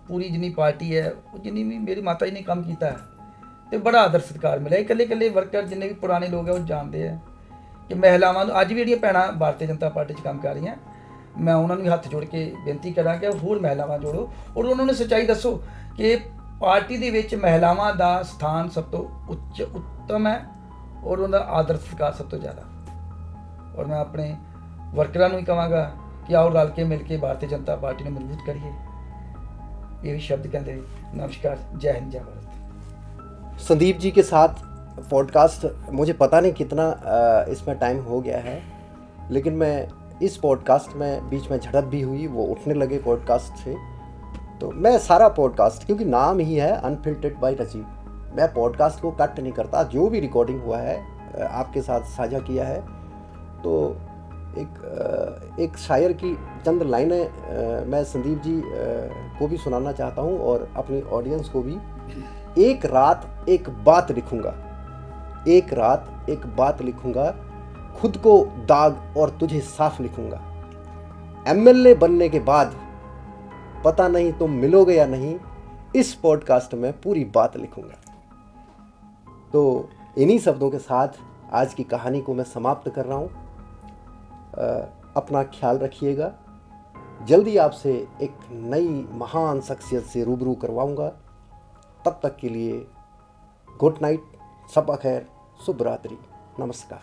ਪੂਰੀ ਜਿੰਨੀ ਪਾਰਟੀ ਹੈ, ਉਹ ਜਿੰਨੀ ਵੀ ਮੇਰੀ ਮਾਤਾ ਜੀ ਨੇ ਕੰਮ ਕੀਤਾ ਹੈ ਤੇ ਬੜਾ ਆਦਰ ਸਤਿਕਾਰ ਮਿਲਿਆ। ਇਕੱਲੇ ਵਰਕਰ ਜਿੰਨੇ ਵੀ ਪੁਰਾਣੇ ਲੋਕ ਹੈ ਉਹ ਜਾਣਦੇ ਆ ਕਿ ਮਹਿਲਾਵਾਂ ਨੂੰ ਅੱਜ ਵੀ ਜਿਹੜੀਆਂ ਭੈਣਾਂ ਭਾਰਤੀ ਜਨਤਾ ਪਾਰਟੀ 'ਚ ਕੰਮ ਕਰ ਰਹੀਆਂ, ਮੈਂ ਉਹਨਾਂ ਨੂੰ ਹੱਥ ਜੋੜ ਕੇ ਬੇਨਤੀ ਕਰਾਂ ਕਿ ਹੋਰ ਮਹਿਲਾਵਾਂ ਜੋੜੋ ਔਰ ਉਹਨਾਂ ਨੂੰ ਸੱਚਾਈ ਦੱਸੋ ਕਿ ਪਾਰਟੀ ਦੇ ਵਿੱਚ ਮਹਿਲਾਵਾਂ ਦਾ ਸਥਾਨ ਸਭ ਤੋਂ ਉੱਤਮ ਹੈ ਔਰ ਉਹਦਾ ਆਦਰ ਸਤਿਕਾਰ ਸਭ ਤੋਂ ਜ਼ਿਆਦਾ। ਔਰ ਮੈਂ ਆਪਣੇ ਵਰਕਰਾਂ ਨੂੰ ਵੀ ਕਹਾਂਗਾ कि आओ रल के मिल के भारतीय जनता पार्टी ने मजबूत करिए। यही शब्द कहते हैं। नमस्कार, जय हिंद, जय भारत। संदीप जी के साथ पॉडकास्ट, मुझे पता नहीं कितना इसमें टाइम हो गया है, लेकिन मैं इस पॉडकास्ट में बीच में झड़प भी हुई, वो उठने लगे पॉडकास्ट से, तो मैं सारा पॉडकास्ट, क्योंकि नाम ही है अनफिल्टर्ड बाय राजीव, मैं पॉडकास्ट को कट नहीं करता। जो भी रिकॉर्डिंग हुआ है आपके साथ साझा किया है। तो एक शायर की चंद लाइनें मैं संदीप जी को भी सुनाना चाहता हूँ और अपनी ऑडियंस को भी। एक रात एक बात लिखूँगा, एक रात एक बात लिखूँगा, खुद को दाग और तुझे साफ लिखूँगा। MLA बनने के बाद पता नहीं तुम मिलोगे या नहीं, इस पॉडकास्ट में पूरी बात लिखूँगा। तो इन्हीं शब्दों के साथ आज की कहानी को मैं समाप्त कर रहा हूँ। अपना ख्याल रखिएगा। जल्दी आपसे एक नई महान शख्सियत से रूबरू करवाऊंगा। तब तक के लिए गुड नाइट, सबा खैर, शुभ रात्रि, नमस्कार।